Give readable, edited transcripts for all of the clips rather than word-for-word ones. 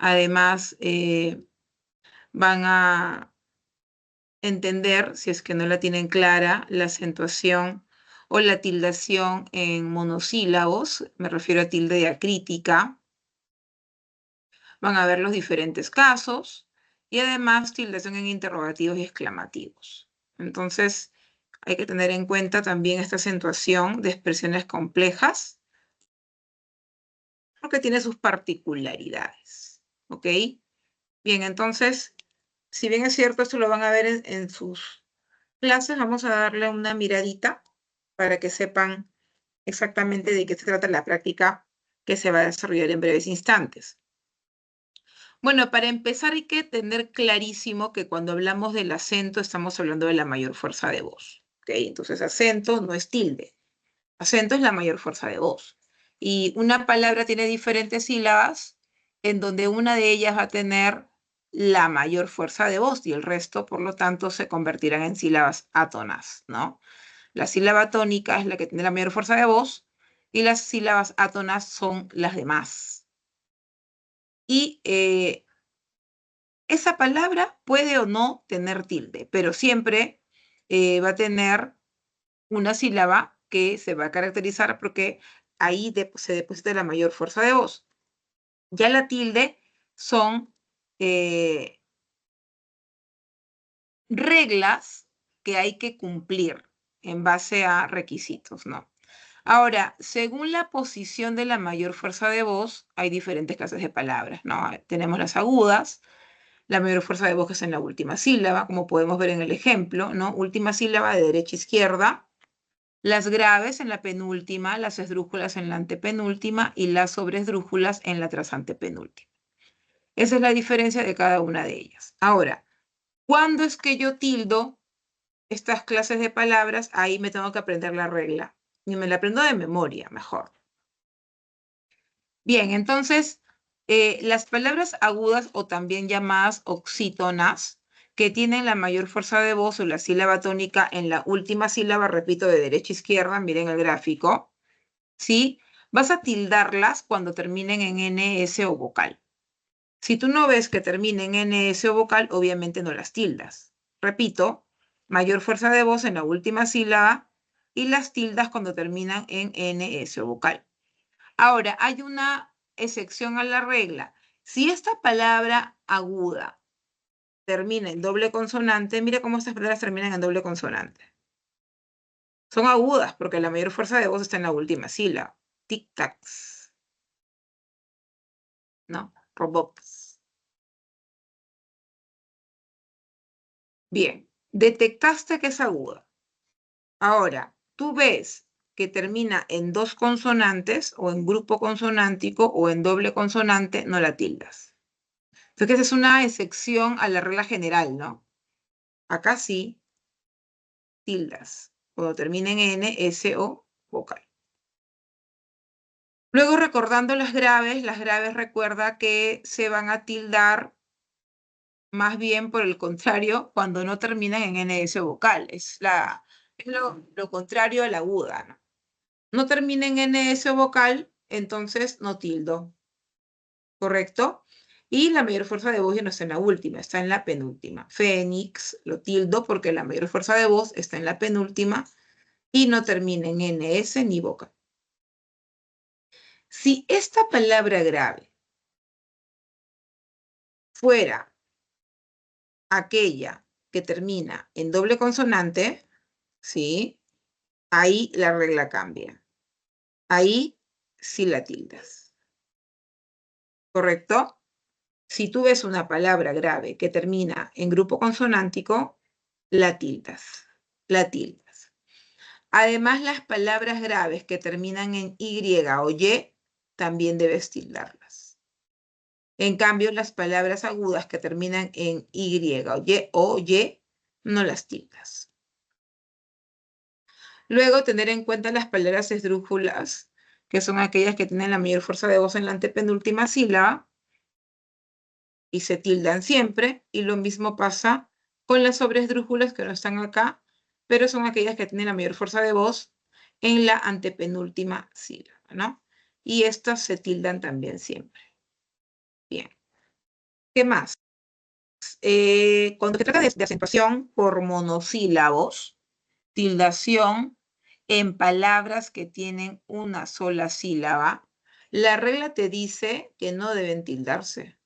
Además, van a entender, si es que no la tienen clara, la acentuación o la tildación en monosílabos, me refiero a tilde diacrítica. Van a ver los diferentes casos y además tildación en interrogativos y exclamativos. Entonces, hay que tener en cuenta también esta acentuación de expresiones complejas porque tiene sus particularidades, ¿ok? Bien, entonces, si bien es cierto, esto lo van a ver en sus clases, vamos a darle una miradita para que sepan exactamente de qué se trata la práctica que se va a desarrollar en breves instantes. Bueno, para empezar hay que tener clarísimo que cuando hablamos del acento estamos hablando de la mayor fuerza de voz, ¿ok? Entonces acento no es tilde, acento es la mayor fuerza de voz. Y una palabra tiene diferentes sílabas en donde una de ellas va a tener la mayor fuerza de voz y el resto, por lo tanto, se convertirán en sílabas átonas, ¿no? La sílaba tónica es la que tiene la mayor fuerza de voz y las sílabas átonas son las demás. Y esa palabra puede o no tener tilde, pero siempre va a tener una sílaba que se va a caracterizar porque ahí se deposita la mayor fuerza de voz. Ya la tilde son reglas que hay que cumplir en base a requisitos, ¿no? Ahora, según la posición de la mayor fuerza de voz, hay diferentes clases de palabras, ¿no? Tenemos las agudas, la mayor fuerza de voz que es en la última sílaba, como podemos ver en el ejemplo, ¿no? Última sílaba de derecha a izquierda, las graves en la penúltima, las esdrújulas en la antepenúltima y las sobresdrújulas en la trasantepenúltima. Esa es la diferencia de cada una de ellas. Ahora, ¿cuándo es que yo tildo estas clases de palabras? Ahí me tengo que aprender la regla. Y me la aprendo de memoria, mejor. Bien, entonces, las palabras agudas o también llamadas oxítonas, que tienen la mayor fuerza de voz o la sílaba tónica en la última sílaba, repito, de derecha a izquierda, miren el gráfico, ¿sí? Vas a tildarlas cuando terminen en NS o vocal. Si tú no ves que terminen en NS o vocal, obviamente no las tildas. Repito, mayor fuerza de voz en la última sílaba y las tildas cuando terminan en NS o vocal. Ahora, hay una excepción a la regla. Si esta palabra aguda termina en doble consonante, mira cómo estas palabras terminan en doble consonante. Son agudas porque la mayor fuerza de voz está en la última sílaba. Tic-tacs. ¿No? Robots. Bien, detectaste que es aguda. Ahora, tú ves que termina en dos consonantes o en grupo consonántico o en doble consonante, no la tildas. Entonces, esa es una excepción a la regla general, ¿no? Acá sí, tildas, cuando termina en N, S o vocal. Luego, recordando las graves recuerda que se van a tildar más bien por el contrario cuando no terminan en NS o vocal. Es lo contrario a la aguda, ¿no? No termina en NS o vocal, entonces no tildo. ¿Correcto? Y la mayor fuerza de voz ya no está en la última, está en la penúltima. Fénix, lo tildo porque la mayor fuerza de voz está en la penúltima y no termina en NS ni vocal. Si esta palabra grave fuera aquella que termina en doble consonante, ¿sí? Ahí la regla cambia. Ahí sí la tildas. ¿Correcto? Si tú ves una palabra grave que termina en grupo consonántico, la tildas. La tildas. Además, las palabras graves que terminan en Y o Y, también debes tildarlas. En cambio, las palabras agudas que terminan en Y o Y, no las tildas. Luego, tener en cuenta las palabras esdrújulas, que son aquellas que tienen la mayor fuerza de voz en la antepenúltima sílaba, y se tildan siempre, y lo mismo pasa con las sobresdrújulas que no están acá, pero son aquellas que tienen la mayor fuerza de voz en la antepenúltima sílaba, ¿no? Y estas se tildan también siempre. Bien. ¿Qué más? Cuando se trata de acentuación por monosílabos, tildación en palabras que tienen una sola sílaba, la regla te dice que no deben tildarse,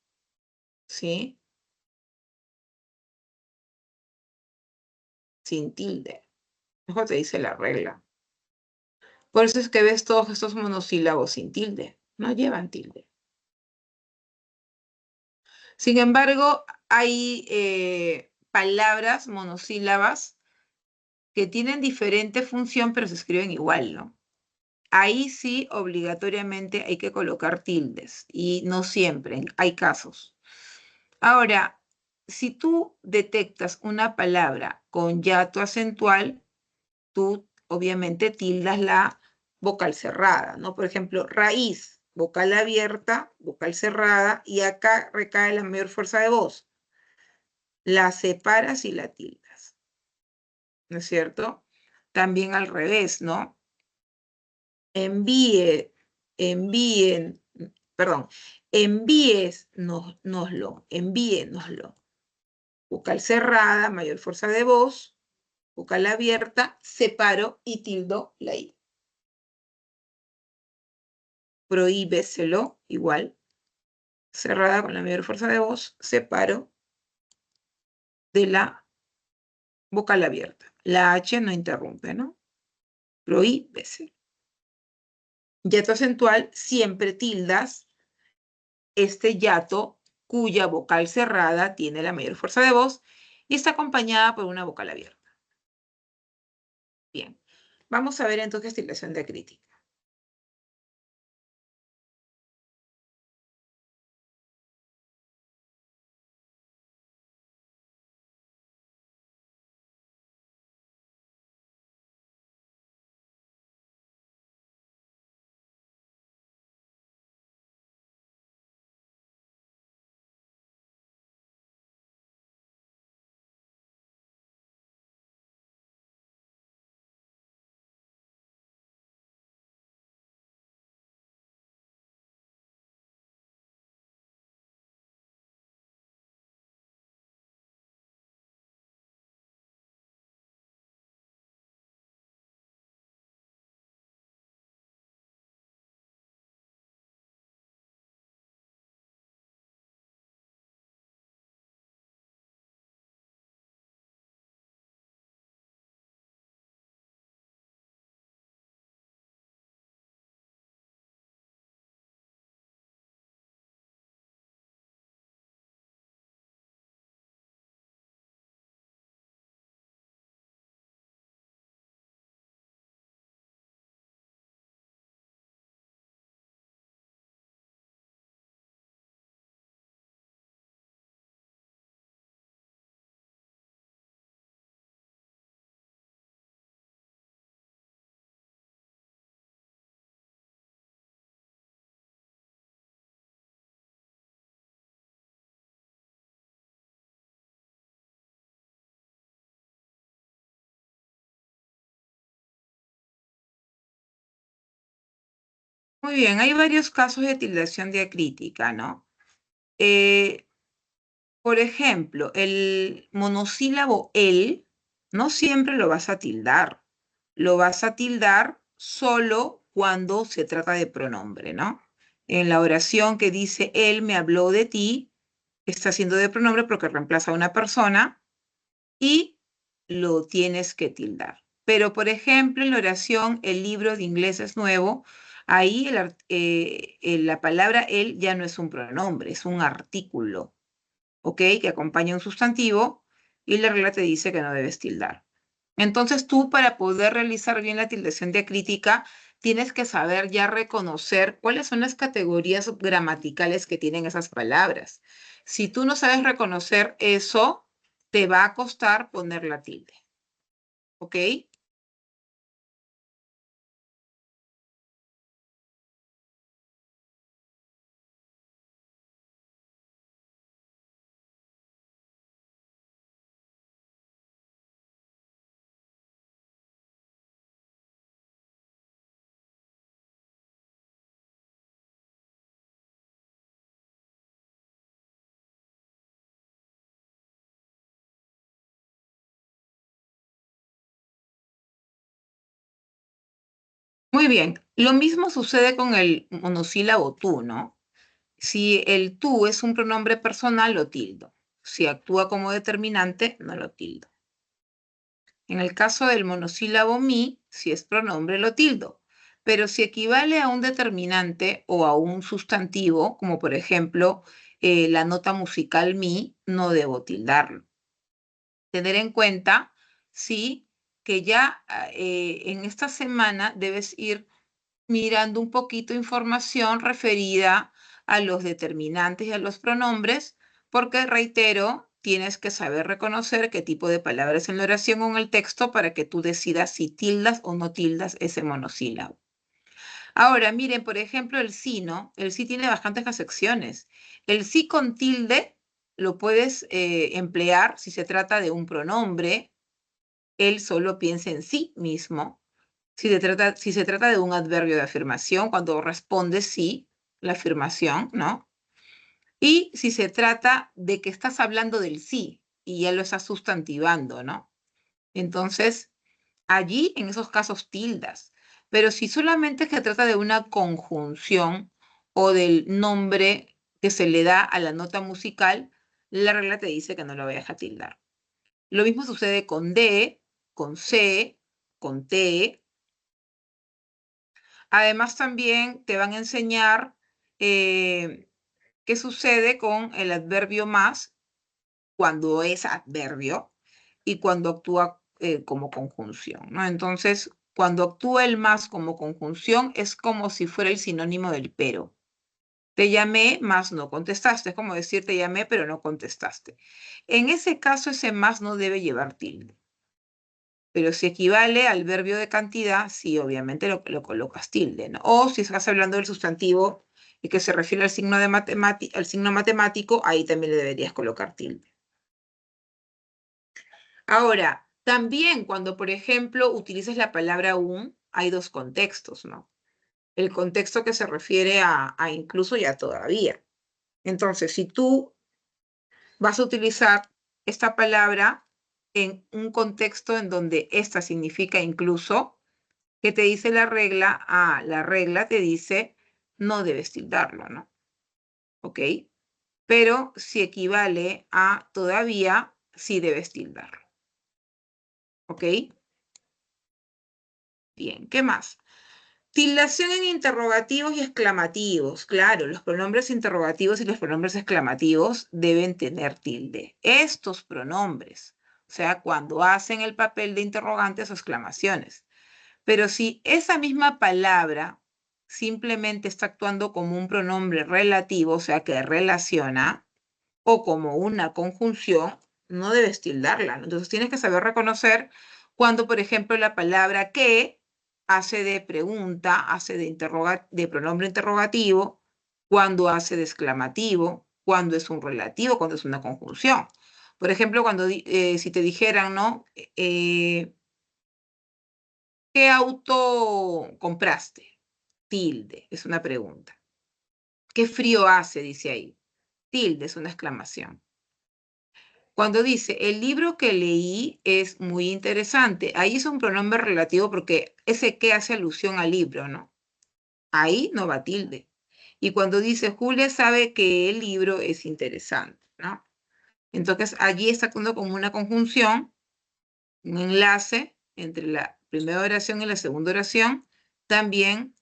¿sí? Sin tilde. Eso te dice la regla. Por eso es que ves todos estos monosílabos sin tilde. No llevan tilde. Sin embargo, hay palabras monosílabas que tienen diferente función, pero se escriben igual, ¿no? Ahí sí, obligatoriamente hay que colocar tildes y no siempre, hay casos. Ahora, si tú detectas una palabra con hiato acentual, tú obviamente tildas la vocal cerrada, ¿no? Por ejemplo, raíz, vocal abierta, vocal cerrada, y acá recae la mayor fuerza de voz. La separas y la tildas, ¿no es cierto? También al revés, ¿no? Envíe, envíen, perdón, envíenoslo. Vocal cerrada, mayor fuerza de voz, vocal abierta, separo y tildo la I. Prohíbeselo, igual, cerrada con la mayor fuerza de voz, separo de la vocal abierta. La H no interrumpe, ¿no? Prohíbeselo. Hiato acentual, siempre tildas este hiato cuya vocal cerrada tiene la mayor fuerza de voz y está acompañada por una vocal abierta. Bien, vamos a ver entonces tildación diacrítica. Muy bien, hay varios casos de tildación diacrítica, ¿no? Por ejemplo, el monosílabo el no siempre lo vas a tildar. Lo vas a tildar solo cuando se trata de pronombre, ¿no? En la oración que dice él me habló de ti, está siendo de pronombre porque reemplaza a una persona y lo tienes que tildar. Pero, por ejemplo, en la oración el libro de inglés es nuevo, ahí la palabra él ya no es un pronombre, es un artículo. ¿Ok? Que acompaña un sustantivo y la regla te dice que no debes tildar. Entonces tú para poder realizar bien la tildación diacrítica tienes que saber ya reconocer cuáles son las categorías gramaticales que tienen esas palabras. Si tú no sabes reconocer eso, te va a costar poner la tilde. ¿Ok? Muy bien. Lo mismo sucede con el monosílabo tú, ¿no? Si el tú es un pronombre personal, lo tildo. Si actúa como determinante, no lo tildo. En el caso del monosílabo mi, si es pronombre, lo tildo. Pero si equivale a un determinante o a un sustantivo, como por ejemplo la nota musical mi, no debo tildarlo. Tener en cuenta, sí, que ya en esta semana debes ir mirando un poquito información referida a los determinantes y a los pronombres, porque reitero, tienes que saber reconocer qué tipo de palabras en la oración o en el texto para que tú decidas si tildas o no tildas ese monosílabo. Ahora, miren, por ejemplo, el sí, ¿no? El sí tiene bastantes acepciones. El sí con tilde lo puedes emplear si se trata de un pronombre. Él solo piensa en sí mismo. Si se trata de un adverbio de afirmación, cuando responde sí, la afirmación, ¿no? Y si se trata de que estás hablando del sí y ya lo estás sustantivando, ¿no? Entonces, allí en esos casos tildas. Pero si solamente se trata de una conjunción o del nombre que se le da a la nota musical, la regla te dice que no lo vayas a tildar. Lo mismo sucede con D, con C, con T. Además, también te van a enseñar qué sucede con el adverbio más cuando es adverbio y cuando actúa como conjunción, ¿no? Entonces, cuando actúa el más como conjunción, es como si fuera el sinónimo del pero. Te llamé, más no contestaste. Es como decir te llamé, pero no contestaste. En ese caso, ese más no debe llevar tilde. Pero si equivale al verbio de cantidad, sí, obviamente lo colocas tilde, ¿no? O si estás hablando del sustantivo y que se refiere al signo, al signo matemático, ahí también le deberías colocar tilde. Ahora, también cuando, por ejemplo, utilices la palabra un, hay dos contextos, ¿no? El contexto que se refiere a incluso y a todavía. Entonces, si tú vas a utilizar esta palabra en un contexto en donde esta significa incluso, ¿qué te dice la regla? Ah, la regla te dice no debes tildarlo, ¿no? ¿Ok? Pero si equivale a todavía, sí debes tildarlo. ¿Ok? Bien, ¿qué más? Tildación en interrogativos y exclamativos. Claro, los pronombres interrogativos y los pronombres exclamativos deben tener tilde. Estos pronombres, o sea, cuando hacen el papel de interrogantes o exclamaciones. Pero si esa misma palabra simplemente está actuando como un pronombre relativo, o sea, que relaciona, o como una conjunción, no debes tildarla, ¿no? Entonces tienes que saber reconocer cuando, por ejemplo, la palabra que hace de pregunta, hace de pronombre interrogativo, cuando hace de exclamativo, cuando es un relativo, cuando es una conjunción. Por ejemplo, si te dijeran, ¿no? ¿Qué auto compraste? Tilde, es una pregunta. ¿Qué frío hace? Dice ahí. Tilde, es una exclamación. Cuando dice, el libro que leí es muy interesante, ahí es un pronombre relativo porque ese que hace alusión al libro, ¿no? Ahí no va tilde. Y cuando dice, Julia sabe que el libro es interesante, ¿no? Entonces, allí está actuando como una conjunción, un enlace entre la primera oración y la segunda oración, también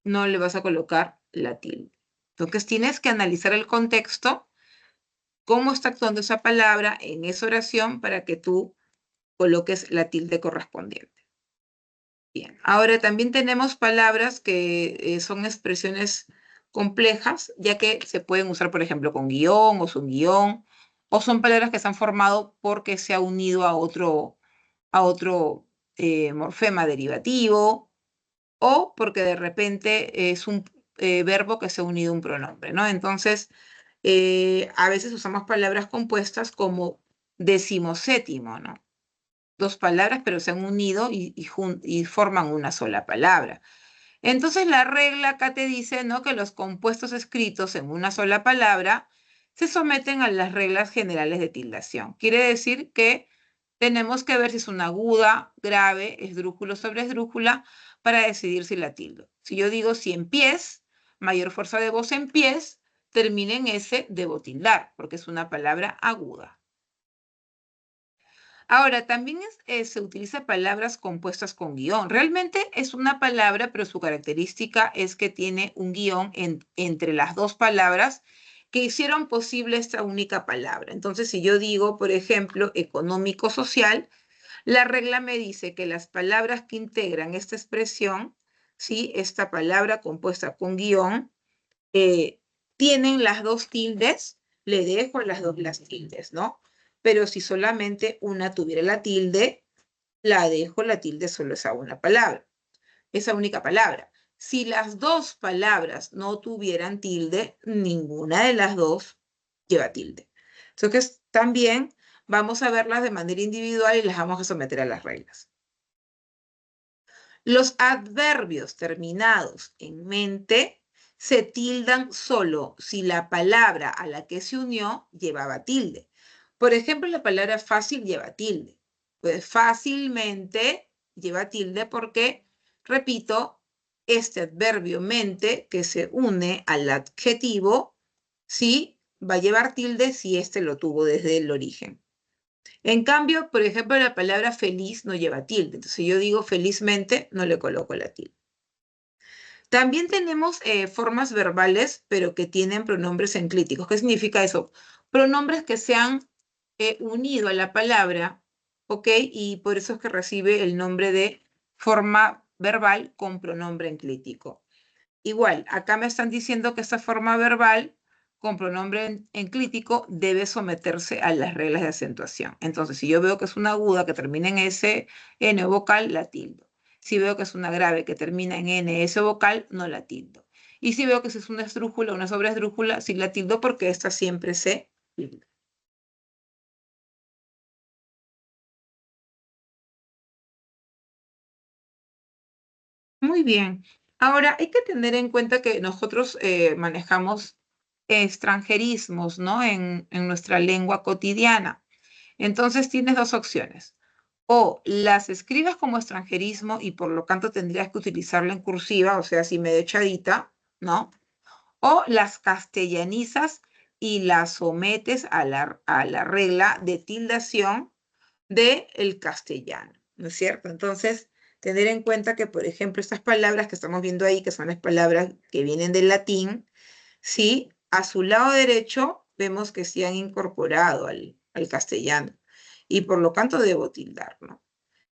no le vas a colocar la tilde. Entonces, tienes que analizar el contexto, cómo está actuando esa palabra en esa oración para que tú coloques la tilde correspondiente. Bien, ahora también tenemos palabras que son expresiones complejas, ya que se pueden usar, por ejemplo, con guión o sin guión, o son palabras que se han formado porque se ha unido a otro morfema derivativo, o porque de repente es un verbo que se ha unido a un pronombre, ¿no? Entonces, a veces usamos palabras compuestas como decimoséptimo, ¿no? Dos palabras, pero se han unido y forman una sola palabra. Entonces, la regla acá te dice, ¿no?, que los compuestos escritos en una sola palabra se someten a las reglas generales de tildación. Quiere decir que tenemos que ver si es una aguda, grave, esdrújulo sobre esdrújula, para decidir si la tildo. Si yo digo si en pies, mayor fuerza de voz en pies, termina en S, debo tildar, porque es una palabra aguda. Ahora, también se utiliza palabras compuestas con guión. Realmente es una palabra, pero su característica es que tiene un guión entre las dos palabras que hicieron posible esta única palabra. Entonces, si yo digo, por ejemplo, económico-social, la regla me dice que las palabras que integran esta expresión, ¿sí? Esta palabra compuesta con guión, tienen las dos tildes, le dejo las dos las tildes, ¿no? Pero si solamente una tuviera la tilde, la dejo la tilde solo esa una palabra, esa única palabra. Si las dos palabras no tuvieran tilde, ninguna de las dos lleva tilde. Entonces, también vamos a verlas de manera individual y las vamos a someter a las reglas. Los adverbios terminados en mente se tildan solo si la palabra a la que se unió llevaba tilde. Por ejemplo, la palabra fácil lleva tilde. Pues fácilmente lleva tilde porque, repito, este adverbio mente que se une al adjetivo, sí, va a llevar tilde si este lo tuvo desde el origen. En cambio, por ejemplo, la palabra feliz no lleva tilde. Entonces, si yo digo felizmente, no le coloco la tilde. También tenemos formas verbales, pero que tienen pronombres enclíticos. ¿Qué significa eso? Pronombres que se han unido a la palabra, ¿ok? Y por eso es que recibe el nombre de forma verbal con pronombre enclítico. Igual, acá me están diciendo que esta forma verbal con pronombre enclítico debe someterse a las reglas de acentuación. Entonces, si yo veo que es una aguda que termina en S, N vocal, la tildo. Si veo que es una grave que termina en N, S vocal, no la tildo. Y si veo que es una esdrújula, una sobreesdrújula, sí la tildo porque esta siempre se tilda. Muy bien. Ahora, hay que tener en cuenta que nosotros manejamos extranjerismos, ¿no? En nuestra lengua cotidiana. Entonces tienes dos opciones. O las escribes como extranjerismo y por lo tanto tendrías que utilizarla en cursiva, o sea, así medio echadita, ¿no? O las castellanizas y las sometes a la regla de tildación del castellano, ¿no es cierto? Entonces, tener en cuenta que, por ejemplo, estas palabras que estamos viendo ahí, que son las palabras que vienen del latín, sí, a su lado derecho vemos que se han incorporado al castellano y por lo tanto debo tildar, ¿no?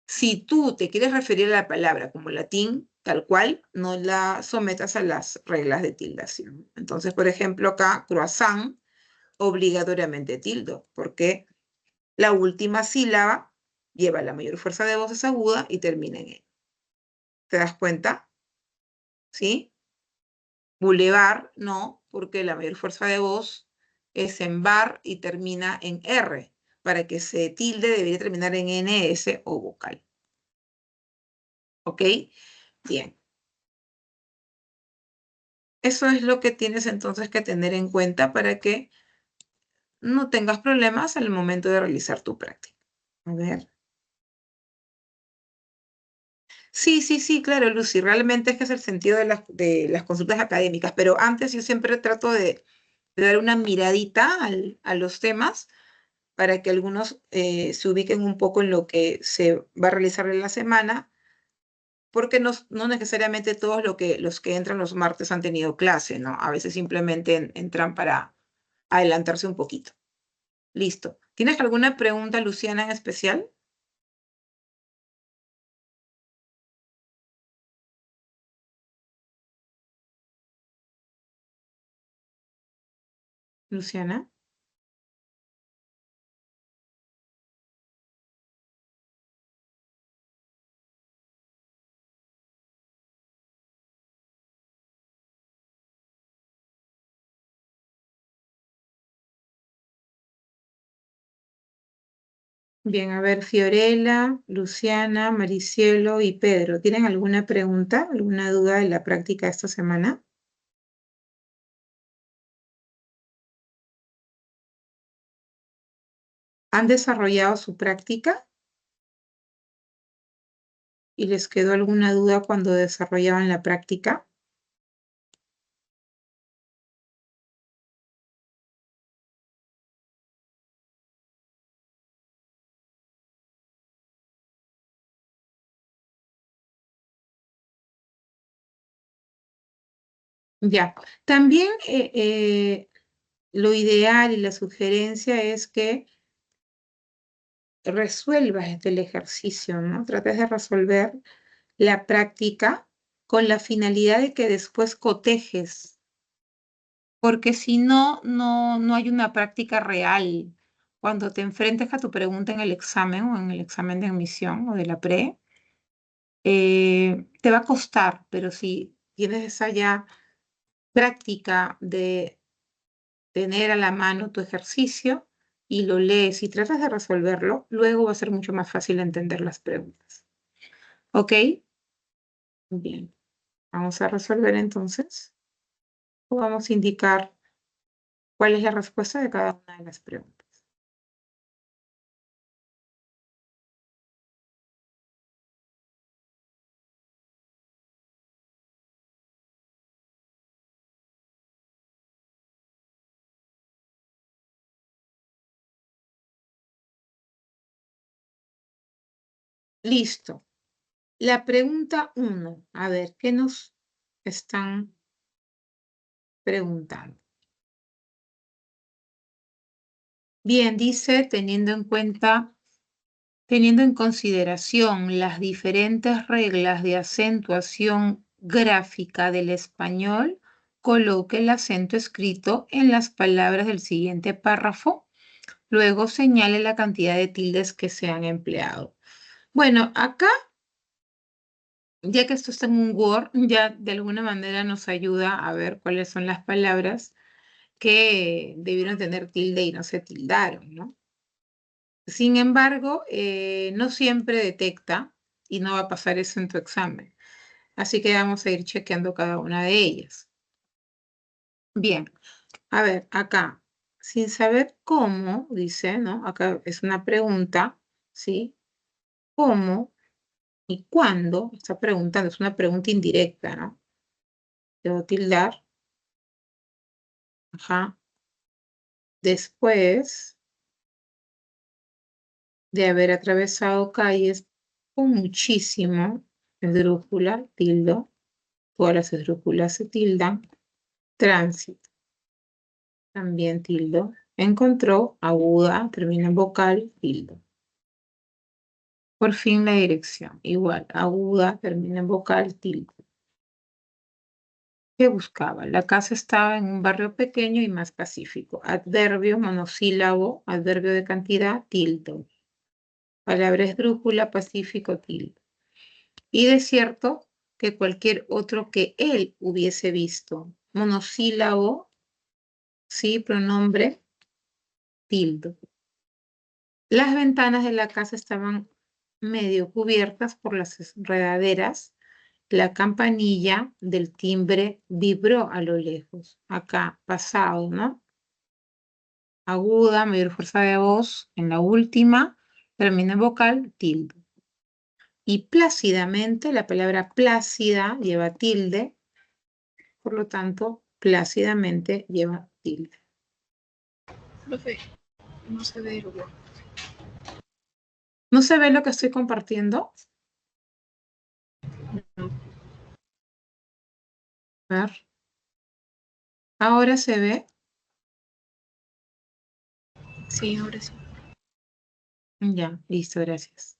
Si tú te quieres referir a la palabra como latín, tal cual, no la sometas a las reglas de tildación. Entonces, por ejemplo, acá, croissant, obligatoriamente tildo, porque la última sílaba lleva la mayor fuerza de voces aguda y termina en E. ¿Te das cuenta? ¿Sí? Boulevard, no, porque la mayor fuerza de voz es en bar y termina en R. Para que se tilde debería terminar en NS o vocal. ¿Ok? Bien. Eso es lo que tienes entonces que tener en cuenta para que no tengas problemas al momento de realizar tu práctica. A ver. Sí, sí, sí, claro, Lucy, realmente es que es el sentido de las consultas académicas, pero antes yo siempre trato de dar una miradita a los temas para que algunos se ubiquen un poco en lo que se va a realizar en la semana, porque no necesariamente todos los que entran los martes han tenido clase, ¿no? A veces simplemente entran para adelantarse un poquito. Listo. ¿Tienes alguna pregunta, Luciana, en especial? Luciana. Bien, a ver, Fiorella, Luciana, Maricielo y Pedro, ¿tienen alguna pregunta, alguna duda de la práctica de esta semana? ¿Han desarrollado su práctica? ¿Y les quedó alguna duda cuando desarrollaban la práctica? Ya. También lo ideal y la sugerencia es que resuelvas el ejercicio, ¿no? Trates de resolver la práctica con la finalidad de que después cotejes, porque si no, no hay una práctica real. Cuando te enfrentes a tu pregunta en el examen o en el examen de admisión o de la pre, te va a costar, pero si tienes esa ya práctica de tener a la mano tu ejercicio y lo lees y tratas de resolverlo, luego va a ser mucho más fácil entender las preguntas. ¿Ok? Bien. Vamos a resolver entonces. O vamos a indicar cuál es la respuesta de cada una de las preguntas. Listo. La pregunta 1. A ver, ¿qué nos están preguntando? Bien, dice, teniendo en consideración las diferentes reglas de acentuación gráfica del español, coloque el acento escrito en las palabras del siguiente párrafo. Luego señale la cantidad de tildes que se han empleado. Bueno, acá, ya que esto está en un Word, ya de alguna manera nos ayuda a ver cuáles son las palabras que debieron tener tilde y no se tildaron, ¿no? Sin embargo, no siempre detecta y no va a pasar eso en tu examen. Así que vamos a ir chequeando cada una de ellas. Bien, a ver, acá, sin saber cómo, dice, ¿no? Acá es una pregunta, ¿sí? ¿Cómo y cuándo? Está preguntando, es una pregunta indirecta, ¿no? Debo tildar, ajá. Después de haber atravesado calles con muchísimo esdrújula, tildo, todas las esdrújulas se tildan, tránsito, también tildo, encontró, aguda, termina en vocal, tildo. Por fin la dirección, igual, aguda, termina en vocal, tildo. ¿Qué buscaba? La casa estaba en un barrio pequeño y más pacífico. Adverbio, monosílabo, adverbio de cantidad, tildo. Palabra esdrújula, pacífico, tildo. Y de cierto que cualquier otro que él hubiese visto. Monosílabo, sí, pronombre, tildo. Las ventanas de la casa estaban medio cubiertas por las enredaderas. La campanilla del timbre vibró a lo lejos. Acá, pasado, ¿no? Aguda, mayor fuerza de voz. En la última, termina en vocal, tilde. Y plácidamente, la palabra plácida lleva tilde, por lo tanto, plácidamente lleva tilde. Profe, no se ve el Word. ¿No se ve lo que estoy compartiendo? No. A ver. Ahora se ve. Sí, ahora sí. Ya, listo, gracias.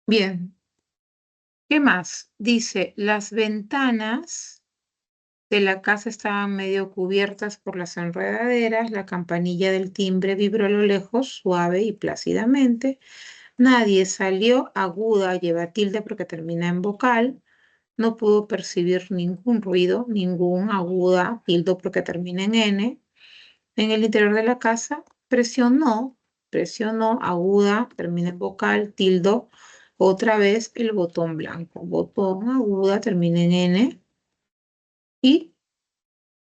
Bien. ¿Qué más? Dice, las ventanas de la casa estaban medio cubiertas por las enredaderas, la campanilla del timbre vibró a lo lejos, suave y plácidamente. Nadie salió, aguda, lleva tilde porque termina en vocal. No pudo percibir ningún ruido, ningún aguda, tildo porque termina en N. En el interior de la casa presionó, aguda, termina en vocal, tildo, otra vez el botón blanco. Botón, aguda, termina en N. Y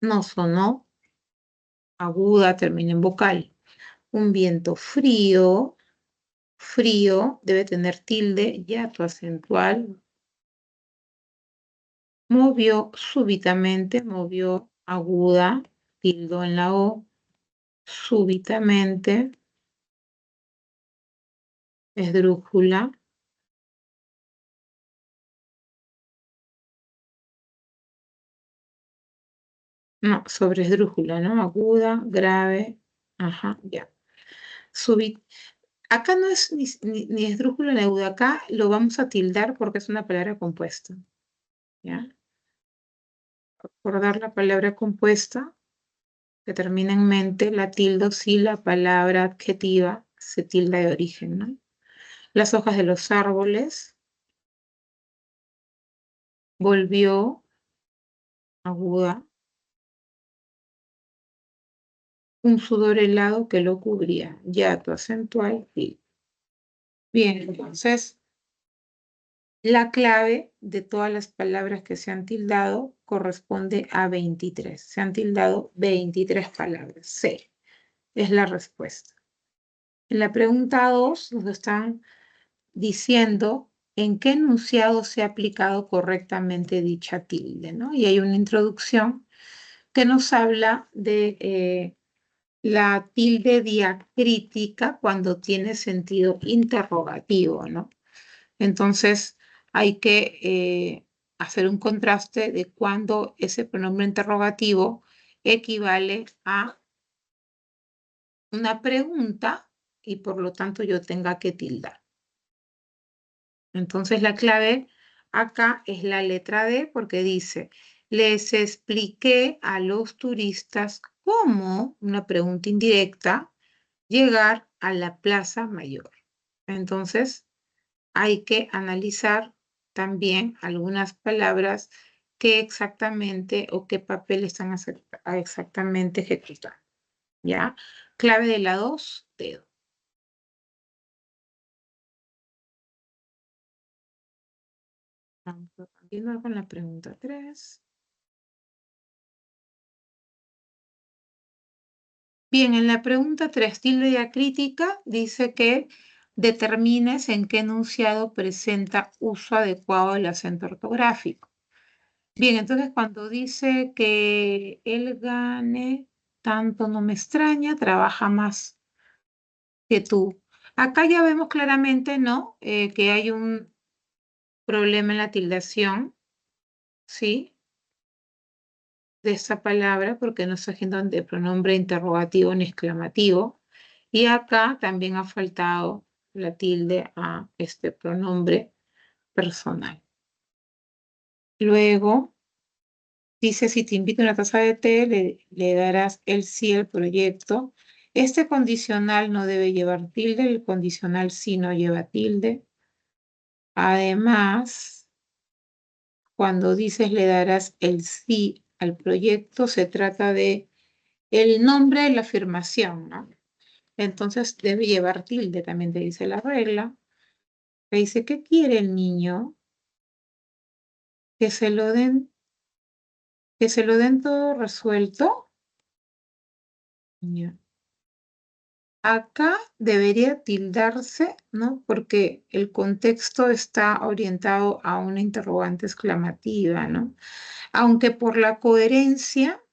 no sonó, aguda, termina en vocal. Un viento frío, frío, debe tener tilde, hiato acentual. Movió súbitamente, movió aguda, tildo en la O, súbitamente, esdrújula. No, sobre esdrújula, ¿no? Aguda, grave, ajá, ya. Acá no es ni esdrújula ni aguda, acá lo vamos a tildar porque es una palabra compuesta, ¿ya? Por dar la palabra compuesta, que termina en mente, la tildo si la palabra adjetiva se tilda de origen, ¿no? Las hojas de los árboles, volvió, aguda, un sudor helado que lo cubría, hiato acentual, tilde. Bien, entonces, la clave de todas las palabras que se han tildado corresponde a 23. Se han tildado 23 palabras. C es la respuesta. En la pregunta 2 nos están diciendo en qué enunciado se ha aplicado correctamente dicha tilde, ¿no? Y hay una introducción que nos habla de la tilde diacrítica cuando tiene sentido interrogativo, ¿no? Entonces hay que hacer un contraste de cuando ese pronombre interrogativo equivale a una pregunta y por lo tanto yo tenga que tildar. Entonces la clave acá es la letra D porque dice, les expliqué a los turistas cómo, una pregunta indirecta, llegar a la Plaza Mayor. Entonces hay que analizar también algunas palabras que exactamente o qué papel están exactamente ejecutando. ¿Ya? Clave de la 2, dedo. Vamos a continuar con la pregunta 3. Bien, en la pregunta 3, tilde diacrítica, dice que determines en qué enunciado presenta uso adecuado del acento ortográfico. Bien, entonces cuando dice que él gane, tanto no me extraña, trabaja más que tú. Acá ya vemos claramente, ¿no? Que hay un problema en la tildación, ¿sí? De esta palabra, porque no está haciendo de pronombre interrogativo ni exclamativo. Y acá también ha faltado la tilde a este pronombre personal. Luego, dice, si te invito a una taza de té, le darás el sí al proyecto. Este condicional no debe llevar tilde, el condicional sí no lleva tilde. Además, cuando dices le darás el sí al proyecto, se trata de el nombre de la afirmación, ¿no? Entonces debe llevar tilde, también te dice la regla. Te dice, ¿qué quiere el niño? Que se lo den todo resuelto. Ya. Acá debería tildarse, ¿no? Porque el contexto está orientado a una interrogante exclamativa, ¿no? Aunque por la coherencia,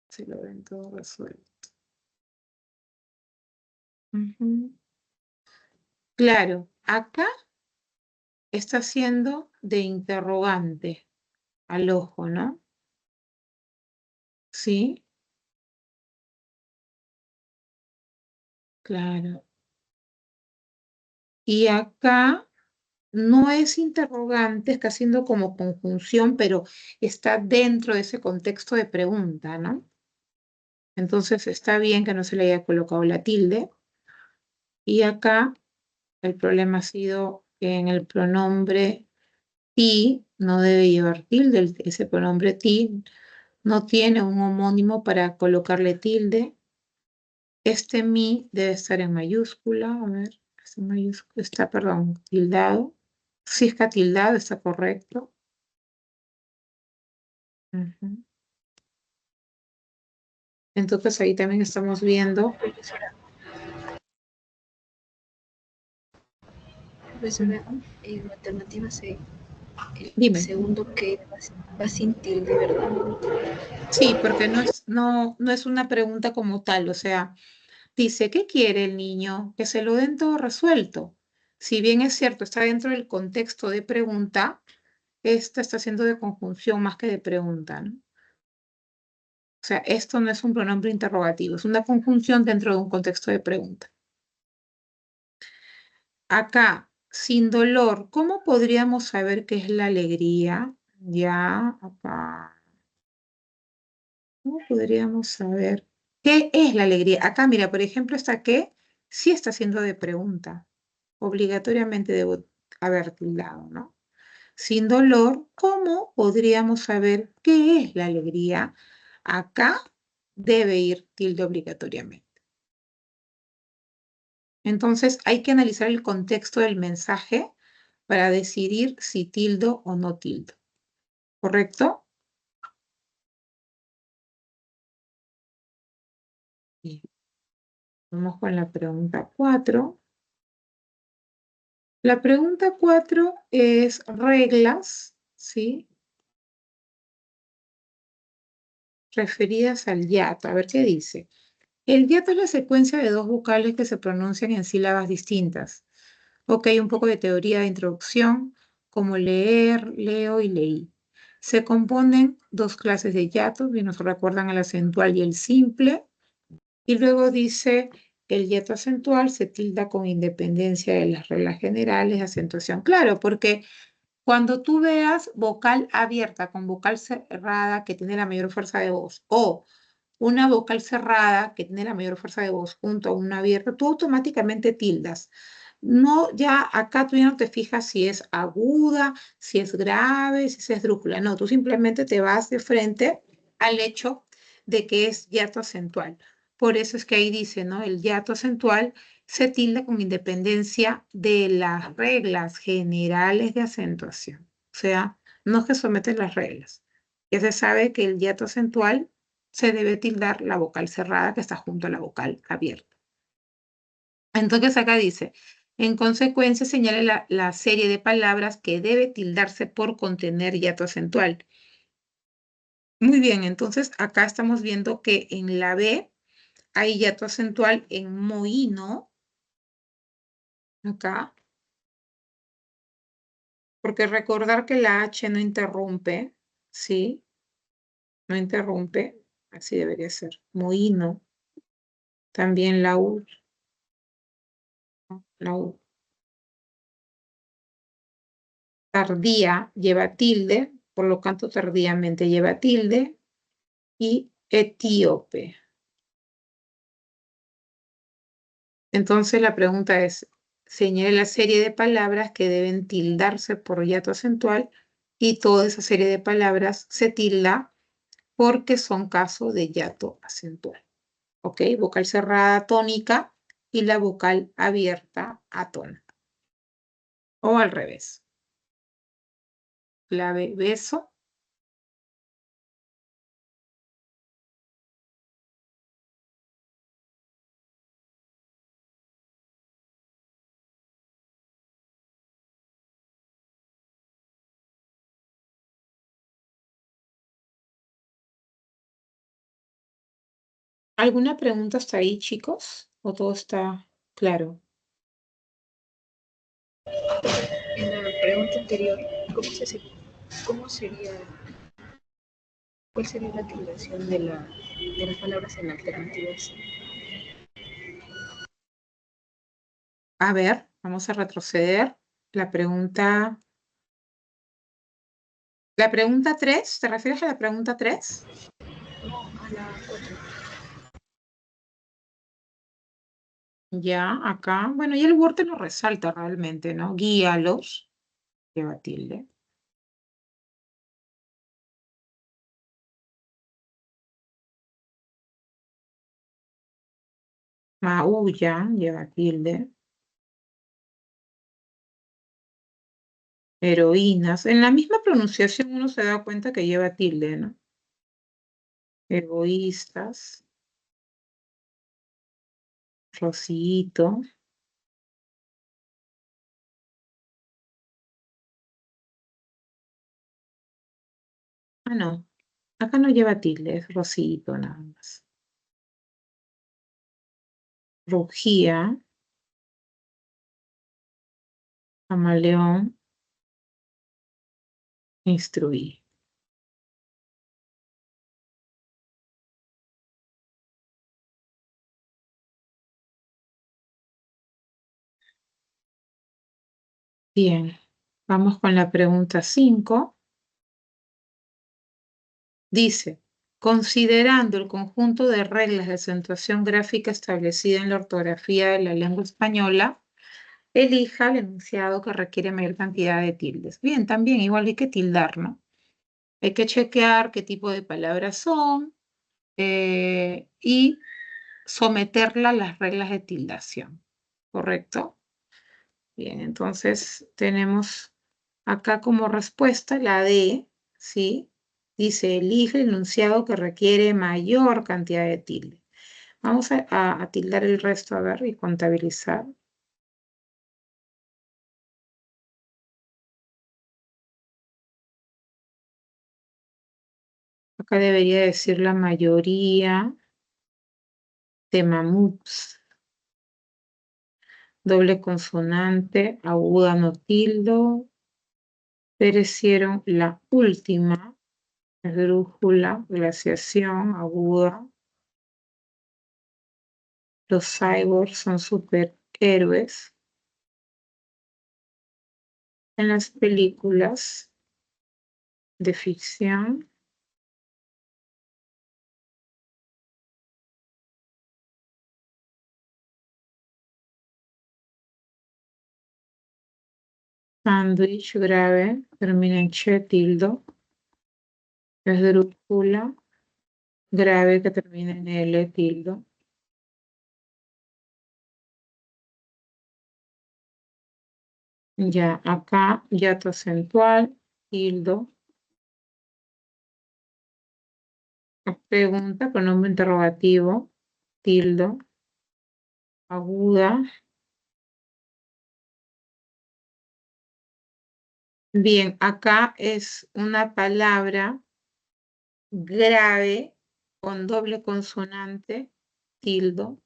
se lo den todo resuelto. Claro, acá está siendo de interrogante al ojo, ¿no? Sí, claro. Y acá no es interrogante, está haciendo como conjunción, pero está dentro de ese contexto de pregunta, ¿no? Entonces está bien que no se le haya colocado la tilde. Y acá el problema ha sido que en el pronombre ti no debe llevar tilde, ese pronombre ti no tiene un homónimo para colocarle tilde. Este mi debe estar en mayúscula, a ver, está, perdón, tildado. Si está tildado, está correcto. Entonces ahí también estamos viendo. Profesora, en alternativa C, el Dime. segundo que va sin tilde, ¿verdad? Sí, porque no es una pregunta como tal, o sea, dice, ¿qué quiere el niño? Que se lo den todo resuelto. Si bien es cierto, está dentro del contexto de pregunta, esta está siendo de conjunción más que de pregunta, ¿no? O sea, esto no es un pronombre interrogativo, es una conjunción dentro de un contexto de pregunta. Acá, sin dolor, ¿cómo podríamos saber qué es la alegría? Ya, acá. ¿Cómo podríamos saber qué es la alegría? Acá, mira, por ejemplo, esta que sí está siendo de pregunta. Obligatoriamente debo haber tildado, ¿no? Sin dolor, ¿cómo podríamos saber qué es la alegría? Acá debe ir tilde obligatoriamente. Entonces, hay que analizar el contexto del mensaje para decidir si tildo o no tildo. ¿Correcto? Bien. Vamos con la pregunta 4. La pregunta 4 es reglas, ¿sí? Referidas al hiato. A ver qué dice. El hiato es la secuencia de dos vocales que se pronuncian en sílabas distintas. Ok, un poco de teoría de introducción, como leer, leo y leí. Se componen dos clases de hiatos, y nos recuerdan el acentual y el simple. Y luego dice, el hiato acentual se tilda con independencia de las reglas generales de acentuación. Claro, porque cuando tú veas vocal abierta con vocal cerrada que tiene la mayor fuerza de voz o una vocal cerrada que tiene la mayor fuerza de voz junto a una abierta, tú automáticamente tildas. No, ya acá tú ya no te fijas si es aguda, si es grave, si es esdrújula. No, tú simplemente te vas de frente al hecho de que es hiato acentual. Por eso es que ahí dice, ¿no? El hiato acentual se tilda con independencia de las reglas generales de acentuación. O sea, no es que somete las reglas. Ya se sabe que el hiato acentual se debe tildar la vocal cerrada que está junto a la vocal abierta. Entonces acá dice, en consecuencia señala la serie de palabras que debe tildarse por contener hiato acentual. Muy bien, entonces acá estamos viendo que en la B hay hiato acentual en mohíno, acá, porque recordar que la H no interrumpe, ¿sí? No interrumpe, así debería ser. Mohíno, también la U, ¿no? La U. Tardía lleva tilde, por lo tanto tardíamente lleva tilde, y etíope. Entonces la pregunta es, señale la serie de palabras que deben tildarse por hiato acentual y toda esa serie de palabras se tilda porque son casos de hiato acentual. ¿Ok? Vocal cerrada tónica y la vocal abierta atona. O al revés. Clave beso. ¿Alguna pregunta hasta ahí, chicos? ¿O todo está claro? En la pregunta anterior, ¿cómo sería, cuál sería la tildación de las palabras en la alternativa C? A ver, vamos a retroceder. La pregunta 3, ¿te refieres a la pregunta 3? No, a la 4. Ya, acá. Bueno, y el Word te lo resalta realmente, ¿no? Guíalos. Lleva tilde. Maulla, lleva tilde. Heroínas. En la misma pronunciación uno se da cuenta que lleva tilde, ¿no? Egoístas. Rosito. Ah, no. Acá no lleva tilde, es Rosito nada más. Rugía. Camaleón. Instruí. Bien. Vamos con la pregunta 5. Dice, considerando el conjunto de reglas de acentuación gráfica establecida en la ortografía de la lengua española, elija el enunciado que requiere mayor cantidad de tildes. Bien, también igual hay que tildar, ¿no? Hay que chequear qué tipo de palabras son y someterla a las reglas de tildación, ¿correcto? Bien, entonces tenemos acá como respuesta la D, ¿sí? Dice, elige el enunciado que requiere mayor cantidad de tilde. Vamos a tildar el resto, a ver, y contabilizar. Acá debería decir la mayoría de mamuts. Doble consonante, aguda no tildo. Perecieron la última, esdrújula, glaciación, aguda. Los cyborgs son superhéroes. En las películas de ficción, sándwich grave, termina en che tildo. Esdrújula grave que termina en L tildo. Ya, acá, hiato acentual, tildo. Pregunta, pronombre interrogativo, tildo. Aguda. Bien, acá es una palabra grave con doble consonante, tildo.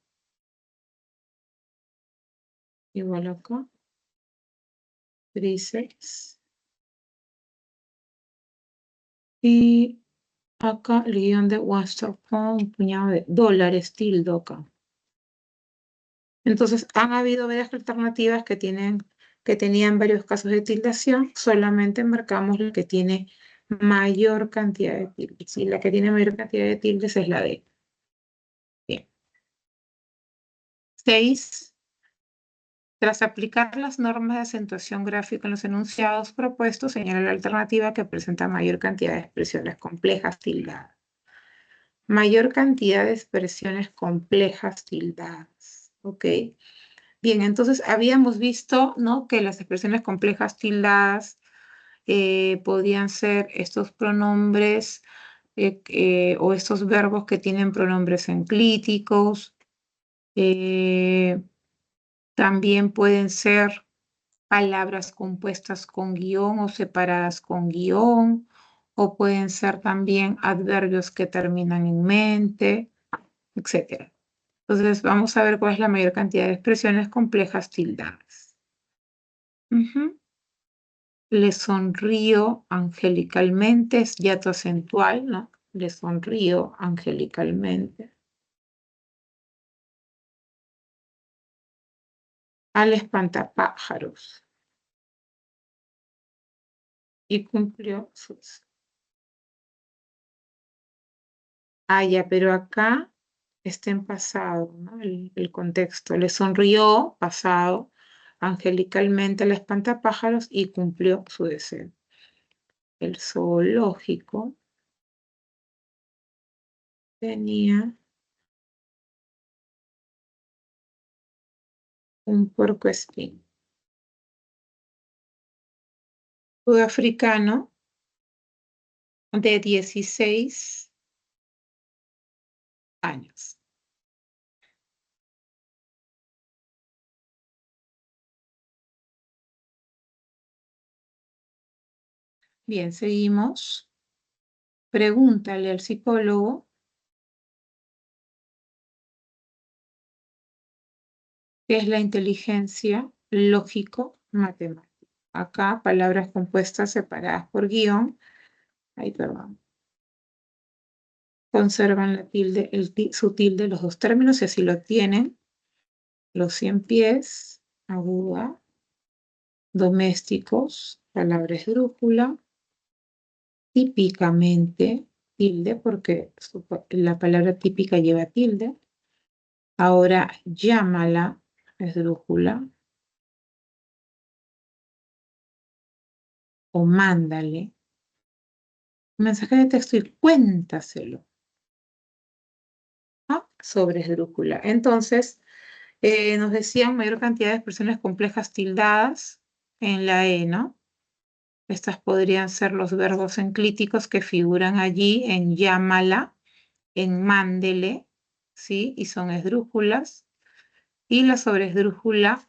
Igual acá. Tríceps. Y acá el guión de Wasserfall, un puñado de dólares, tildo acá. Entonces, han habido varias alternativas que tenían varios casos de tildación, solamente marcamos la que tiene mayor cantidad de tildes. Y la que tiene mayor cantidad de tildes es la D. Bien. 6. Tras aplicar las normas de acentuación gráfica en los enunciados propuestos, señala la alternativa que presenta mayor cantidad de expresiones complejas tildadas. Mayor cantidad de expresiones complejas tildadas. ¿Ok? Bien, entonces habíamos visto, ¿no?, que las expresiones complejas tildadas podían ser estos pronombres o estos verbos que tienen pronombres enclíticos. También pueden ser palabras compuestas con guión o separadas con guión, o pueden ser también adverbios que terminan en mente, etc. Entonces vamos a ver cuál es la mayor cantidad de expresiones complejas tildadas. Le sonrío angelicalmente, es hiato acentual, ¿no? Le sonrío angelicalmente. Al espantapájaros. Y cumplió sus... Ah, ya, pero acá está en pasado, ¿no? El contexto. Le sonrió, pasado, angelicalmente al espantapájaros y cumplió su deseo. El zoológico tenía un puercoespín. Sudafricano de 16 años. Bien, seguimos. Pregúntale al psicólogo qué es la inteligencia lógico-matemática. Acá, palabras compuestas separadas por guión. Ay, perdón. Conservan la tilde, su tilde, los dos términos, y así lo tienen. Los 100 pies, aguda, domésticos, palabra esdrújula, típicamente, tilde, porque la palabra típica lleva tilde. Ahora llámala, esdrújula, o mándale un mensaje de texto y cuéntaselo, ¿ah? Sobre esdrújula. Entonces, nos decían mayor cantidad de expresiones complejas tildadas en la E, ¿no? Estas podrían ser los verbos enclíticos que figuran allí en llámala, en mándele, ¿sí? Y son esdrújulas. Y la sobresdrújula,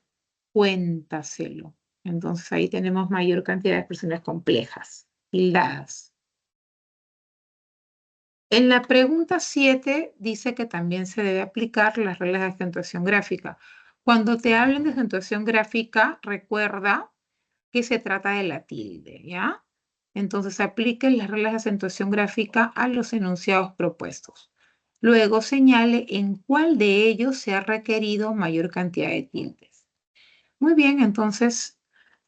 cuéntaselo. Entonces ahí tenemos mayor cantidad de expresiones complejas, tildadas. En la pregunta 7 dice que también se debe aplicar las reglas de acentuación gráfica. Cuando te hablen de acentuación gráfica, recuerda que se trata de la tilde, ¿ya? Entonces apliquen las reglas de acentuación gráfica a los enunciados propuestos. Luego señale en cuál de ellos se ha requerido mayor cantidad de tildes. Muy bien, entonces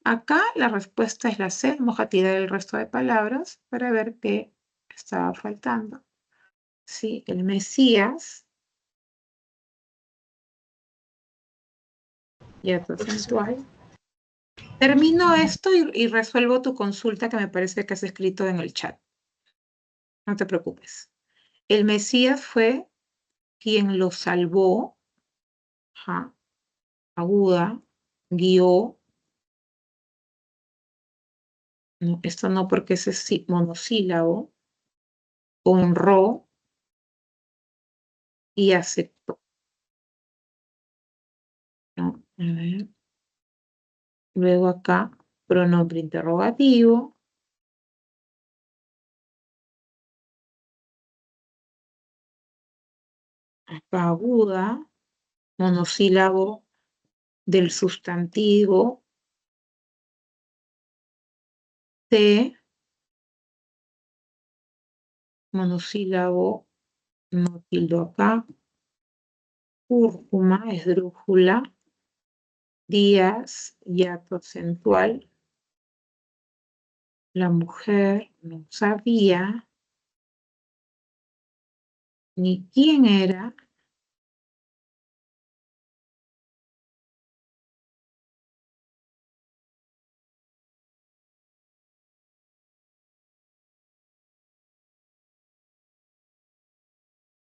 acá la respuesta es la C. Vamos a tirar el resto de palabras para ver qué estaba faltando. Sí, el Mesías, ya tu acentual. Termino esto y resuelvo tu consulta que me parece que has escrito en el chat. No te preocupes. El Mesías fue quien lo salvó, ajá, aguda, guió. No, esto no porque ese es monosílabo. Honró y aceptó. ¿No? A ver. Luego acá, pronombre interrogativo. Acá aguda, monosílabo del sustantivo. T, monosílabo, no tildo acá. Cúrcuma, esdrújula. Díaz, hiato acentual. La mujer no sabía ni quién era.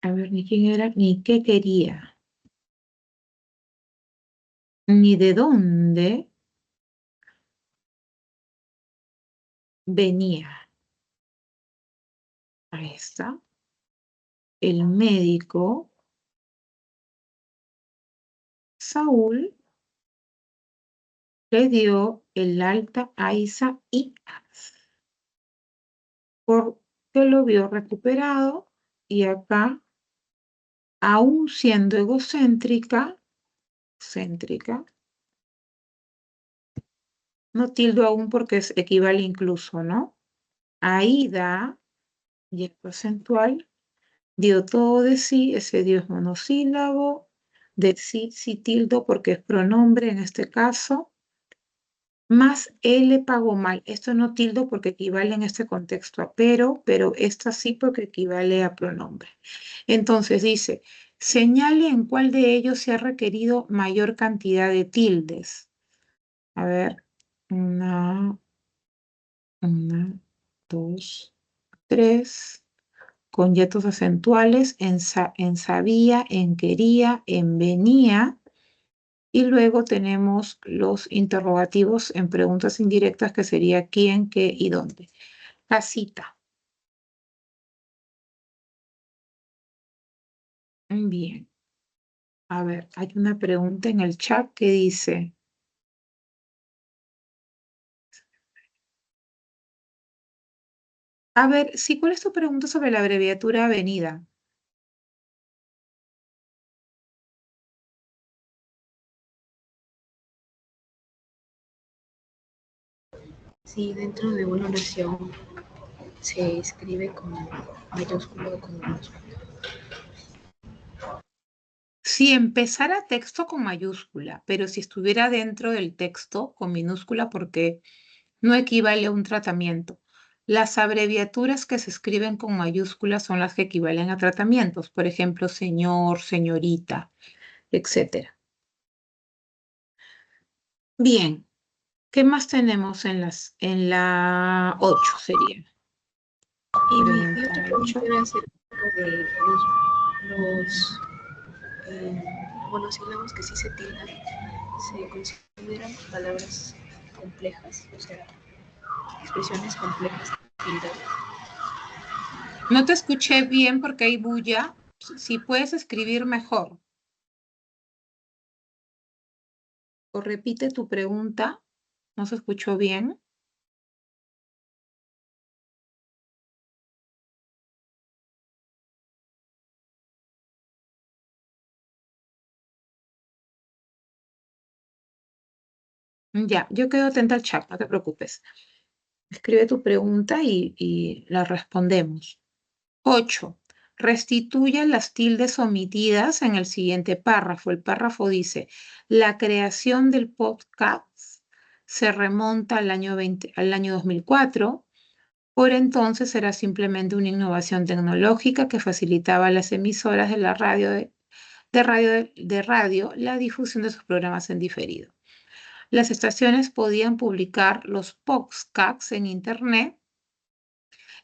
A ver, ni quién era, ni qué quería. Ni de dónde venía. Ahí está. El médico Saúl le dio el alta a Isaías porque lo vio recuperado, y acá, aún siendo egocéntrica, no tildo aún porque equivale incluso, ¿no? Aida, y el acentual, dio todo de sí, ese dio es monosílabo, de sí, sí tildo porque es pronombre en este caso, más él pagó mal. Esto no tildo porque equivale en este contexto a pero esta sí porque equivale a pronombre. Entonces dice, señale en cuál de ellos se ha requerido mayor cantidad de tildes. A ver, una, dos, tres, con yetos acentuales en sabía, en quería, en venía. Y luego tenemos los interrogativos en preguntas indirectas, que sería quién, qué y dónde. Casita. Bien. A ver, hay una pregunta en el chat que dice, A ver, sí, ¿cuál es tu pregunta sobre la abreviatura avenida? Si dentro de una oración se escribe con mayúscula o con minúscula. Si empezara texto con mayúscula, pero si estuviera dentro del texto con minúscula, porque no equivale a un tratamiento. Las abreviaturas que se escriben con mayúsculas son las que equivalen a tratamientos, por ejemplo, señor, señorita, etcétera. Bien, ¿qué más tenemos en la 8 sería? Y mi Pregunta otra 8. pregunta era acerca de los monosílabos que sí se tildan, se consideran palabras complejas, o sea, expresiones complejas tildadas. No te escuché bien porque hay bulla. Si puedes escribir mejor. O repite tu pregunta. No se escuchó bien. Ya, yo quedo atenta al chat, no te preocupes. Escribe tu pregunta y la respondemos. 8. Restituye las tildes omitidas en el siguiente párrafo. El párrafo dice, la creación del podcast se remonta al año 2004. Por entonces era simplemente una innovación tecnológica que facilitaba a las emisoras de la radio la difusión de sus programas en diferido. Las estaciones podían publicar los podcasts en Internet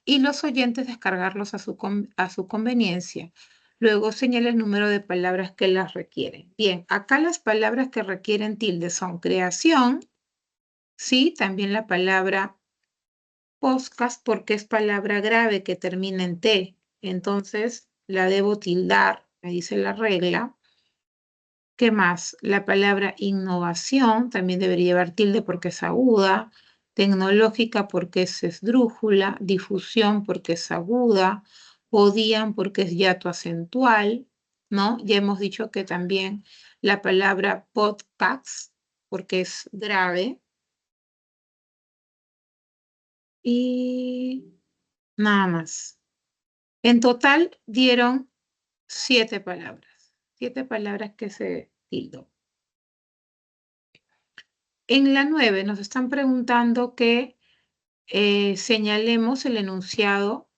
y los oyentes descargarlos a su conveniencia. Luego señala el número de palabras que las requieren. Bien, acá las palabras que requieren tilde son creación, sí, también la palabra podcast porque es palabra grave que termina en T. Entonces la debo tildar, me dice la regla. ¿Qué más? La palabra innovación también debería llevar tilde porque es aguda, tecnológica porque es esdrújula, difusión porque es aguda, podían porque es hiato acentual, ¿no? Ya hemos dicho que también la palabra podcast porque es grave y nada más. En total dieron 7 palabras que se tildó. En la 9 nos están preguntando que señalemos el enunciado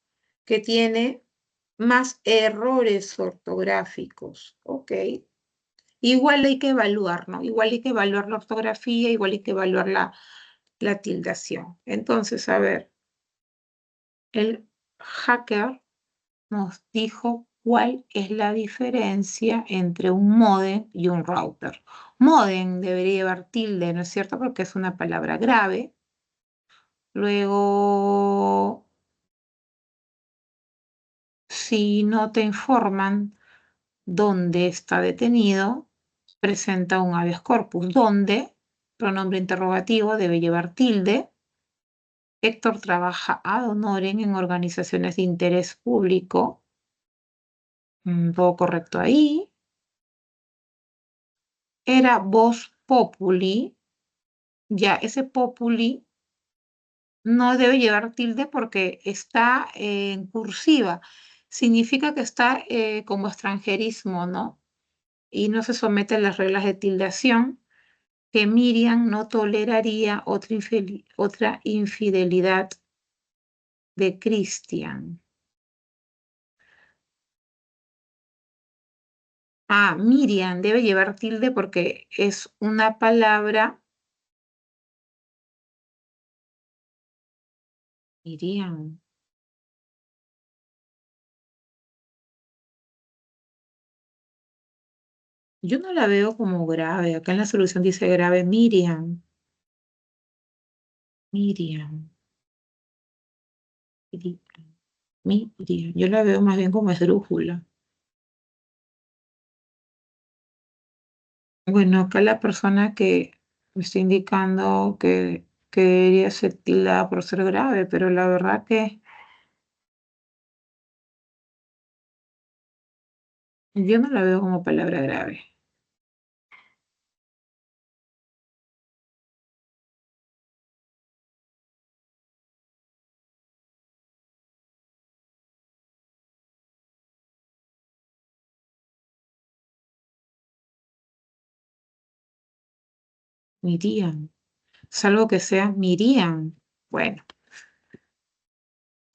que tiene más errores ortográficos. Ok. Igual hay que evaluar, ¿no? Igual hay que evaluar la ortografía, igual hay que evaluar la tildación. Entonces, a ver, el hacker nos dijo cuál es la diferencia entre un módem y un router. Módem debería llevar tilde, ¿no es cierto? Porque es una palabra grave. Luego, si no te informan dónde está detenido, presenta un habeas corpus. ¿Dónde? Pronombre interrogativo debe llevar tilde. Héctor trabaja ad honorem en organizaciones de interés público. Todo correcto ahí. Era voz populi. Ya, ese populi no debe llevar tilde porque está en cursiva. Significa que está como extranjerismo, ¿no? Y no se somete a las reglas de tildación, que Miriam no toleraría otra infidelidad de Cristian. Ah, Miriam debe llevar tilde porque es una palabra. Miriam. Yo no la veo como grave. Acá en la solución dice grave Miriam. Miriam. Miriam. Yo la veo más bien como esdrújula. Bueno, acá la persona que me está indicando que debería ser tildada por ser grave, pero la verdad que Yo no la veo como palabra grave. Miriam, salvo que sea Miriam. Bueno.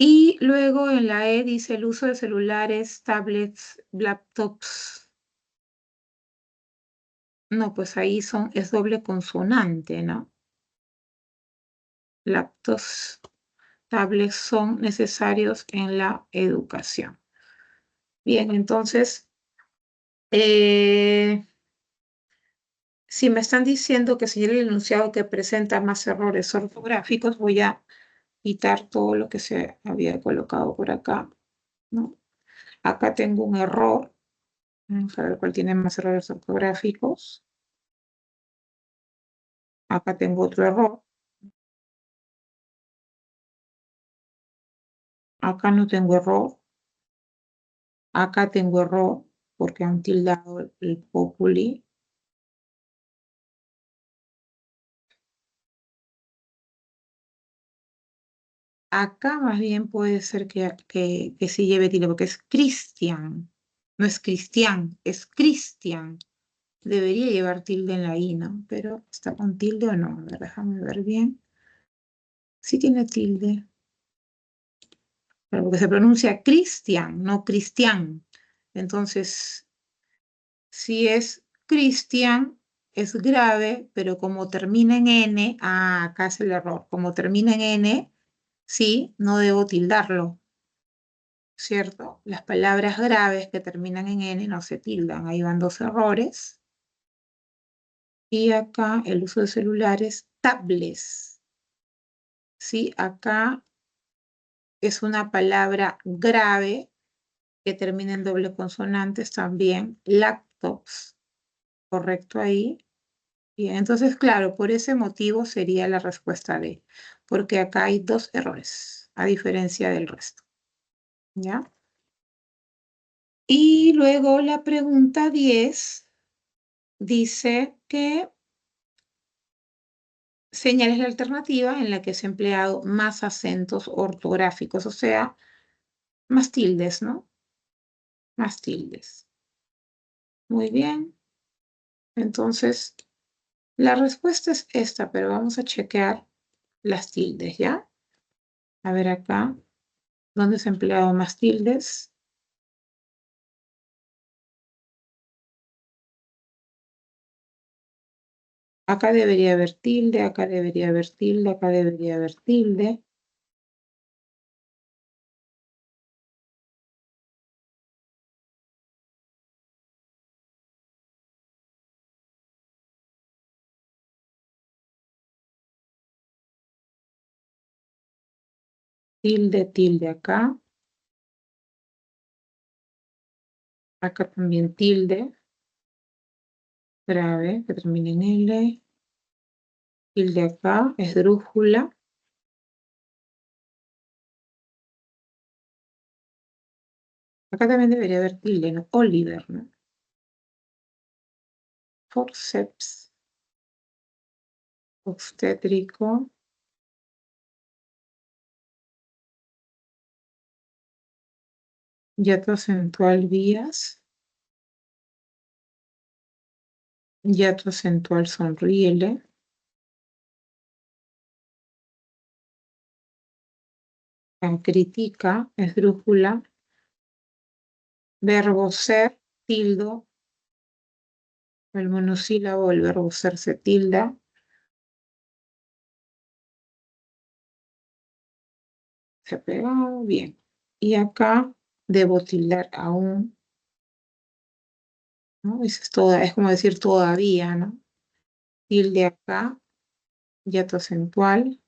Y luego en la E dice el uso de celulares, tablets, laptops. No, pues ahí es doble consonante, ¿no? Laptops, tablets son necesarios en la educación. Bien, entonces, si me están diciendo que si el enunciado que presenta más errores ortográficos, voy a quitar todo lo que se había colocado por acá, ¿no? Acá tengo un error. Vamos a ver cuál tiene más errores ortográficos. Acá tengo otro error. Acá no tengo error. Acá tengo error porque han tildado el populi. Acá más bien puede ser que sí lleve tilde porque es Cristian. No es Cristian, es Cristian. Debería llevar tilde en la I, ¿no? Pero ¿está con tilde o no? A ver, déjame ver bien. Sí tiene tilde. Pero porque se pronuncia Cristian, no Cristian. Entonces, si es Cristian, es grave, pero como termina en N, acá es el error. Como termina en N, sí, no debo tildarlo, ¿cierto? Las palabras graves que terminan en N no se tildan. Ahí van dos errores. Y acá el uso de celulares, tablets. Sí, acá es una palabra grave que termina en doble consonantes también. Laptops, correcto ahí. Bien, entonces, claro, por ese motivo sería la respuesta D, porque acá hay dos errores, a diferencia del resto. ¿Ya? Y luego la pregunta 10 dice que señales la alternativa en la que se ha empleado más acentos ortográficos, o sea, más tildes, ¿no? Más tildes. Muy bien. Entonces, la respuesta es esta, pero vamos a chequear las tildes, ¿ya? A ver acá, ¿dónde se ha empleado más tildes? Acá debería haber tilde, acá debería haber tilde, acá debería haber tilde. Tilde, tilde acá. Acá también tilde. Grave, que termina en L. Tilde acá, esdrújula. Acá también debería haber tilde, ¿no? Oliver, ¿no? Forceps. Obstétrico. Hiato acentual vías. Hiato acentual sonríele. Critica, esdrújula. Verbo ser, tildo. El monosílabo, el verbo ser se tilda. Se ha pegado, bien. Y acá debo tildar aún, ¿no? Es como decir todavía, ¿no? Tilde acá, hiato acentual.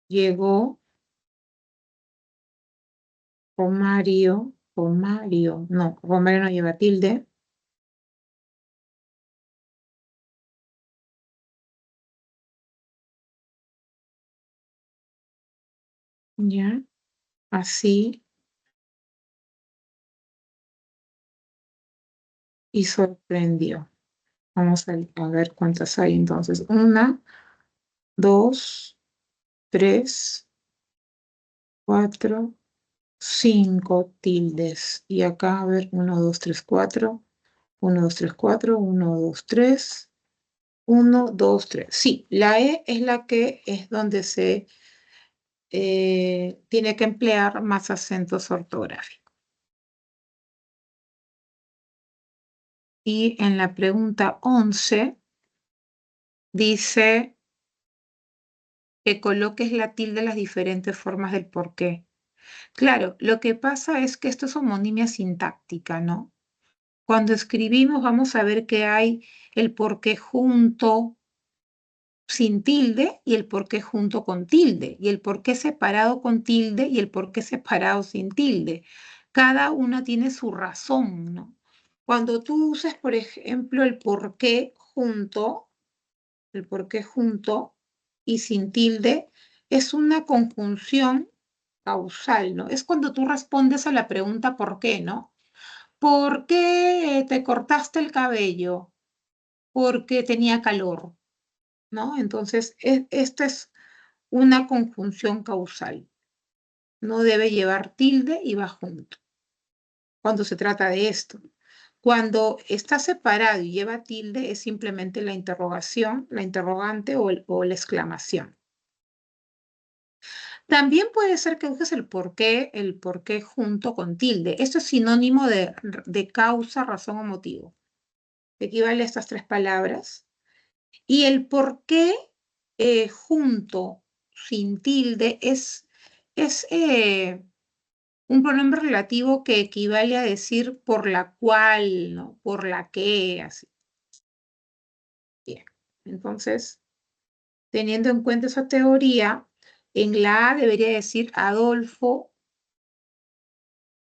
Llegó Romario, no, Romario no lleva tilde. Ya, así y sorprendió. Vamos a ver cuántas hay entonces. 1, 2, 3, 4, 5 tildes. Y acá, a ver, 1, 2, 3, 4. 1, 2, 3, 4. 1, 2, 3. 1, 2, 3. Sí, la E es la que es donde se tiene que emplear más acentos ortográficos. Y en la pregunta 11 dice que coloques la tilde en las diferentes formas del porqué. Claro, lo que pasa es que esto es homonimia sintáctica, ¿no? Cuando escribimos vamos a ver que hay el porqué junto sin tilde y el porqué junto con tilde, y el porqué separado con tilde y el porqué separado sin tilde. Cada una tiene su razón, ¿no? Cuando tú uses, por ejemplo, el porqué junto y sin tilde, es una conjunción causal, ¿no? Es cuando tú respondes a la pregunta ¿por qué?, ¿no? ¿Por qué te cortaste el cabello? Porque tenía calor, ¿no? Entonces, esta es una conjunción causal. No debe llevar tilde y va junto. Cuando se trata de esto. Cuando está separado y lleva tilde, es simplemente la interrogación, la interrogante o la exclamación. También puede ser que uses el porqué junto con tilde. Esto es sinónimo de causa, razón o motivo. Equivale a estas tres palabras. Y el porqué junto, sin tilde, es un pronombre relativo que equivale a decir por la cual, ¿no? Por la que, así. Bien. Entonces, teniendo en cuenta esa teoría, en la A debería decir Adolfo,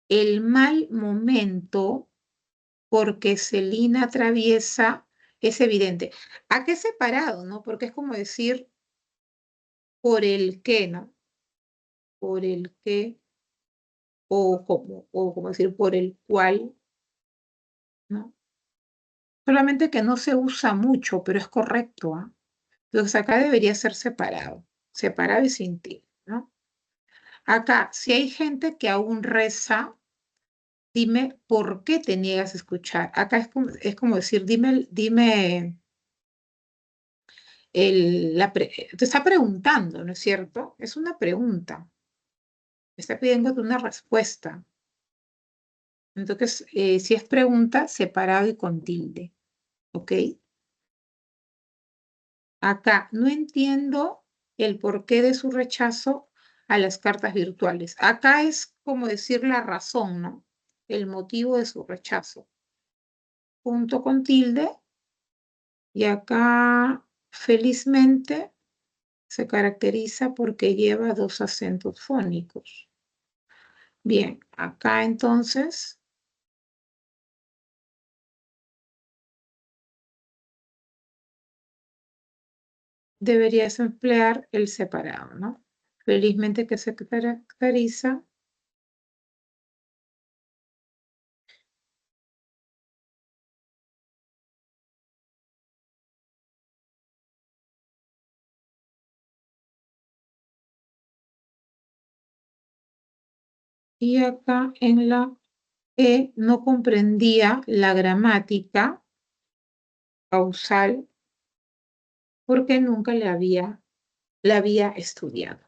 el mal momento porque Celina atraviesa es evidente. ¿A qué separado, no? Porque es como decir por el qué, ¿no? Por el qué, o como decir por el cual, ¿no? Solamente que no se usa mucho, pero es correcto, ¿ah? Entonces acá debería ser separado y sin tilde, ¿no? Acá, si hay gente que aún reza, dime por qué te niegas a escuchar. Acá es como decir, dime te está preguntando, ¿no es cierto? Es una pregunta. Está pidiéndote una respuesta. Entonces, si es pregunta, separado y con tilde. ¿Ok? Acá, no entiendo el porqué de su rechazo a las cartas virtuales. Acá es como decir la razón, ¿no? El motivo de su rechazo. Punto con tilde. Y acá, felizmente, se caracteriza porque lleva dos acentos fónicos. Bien, acá entonces deberías emplear el separado, ¿no? Felizmente que se caracteriza y acá en la E no comprendía la gramática causal porque nunca la había estudiado.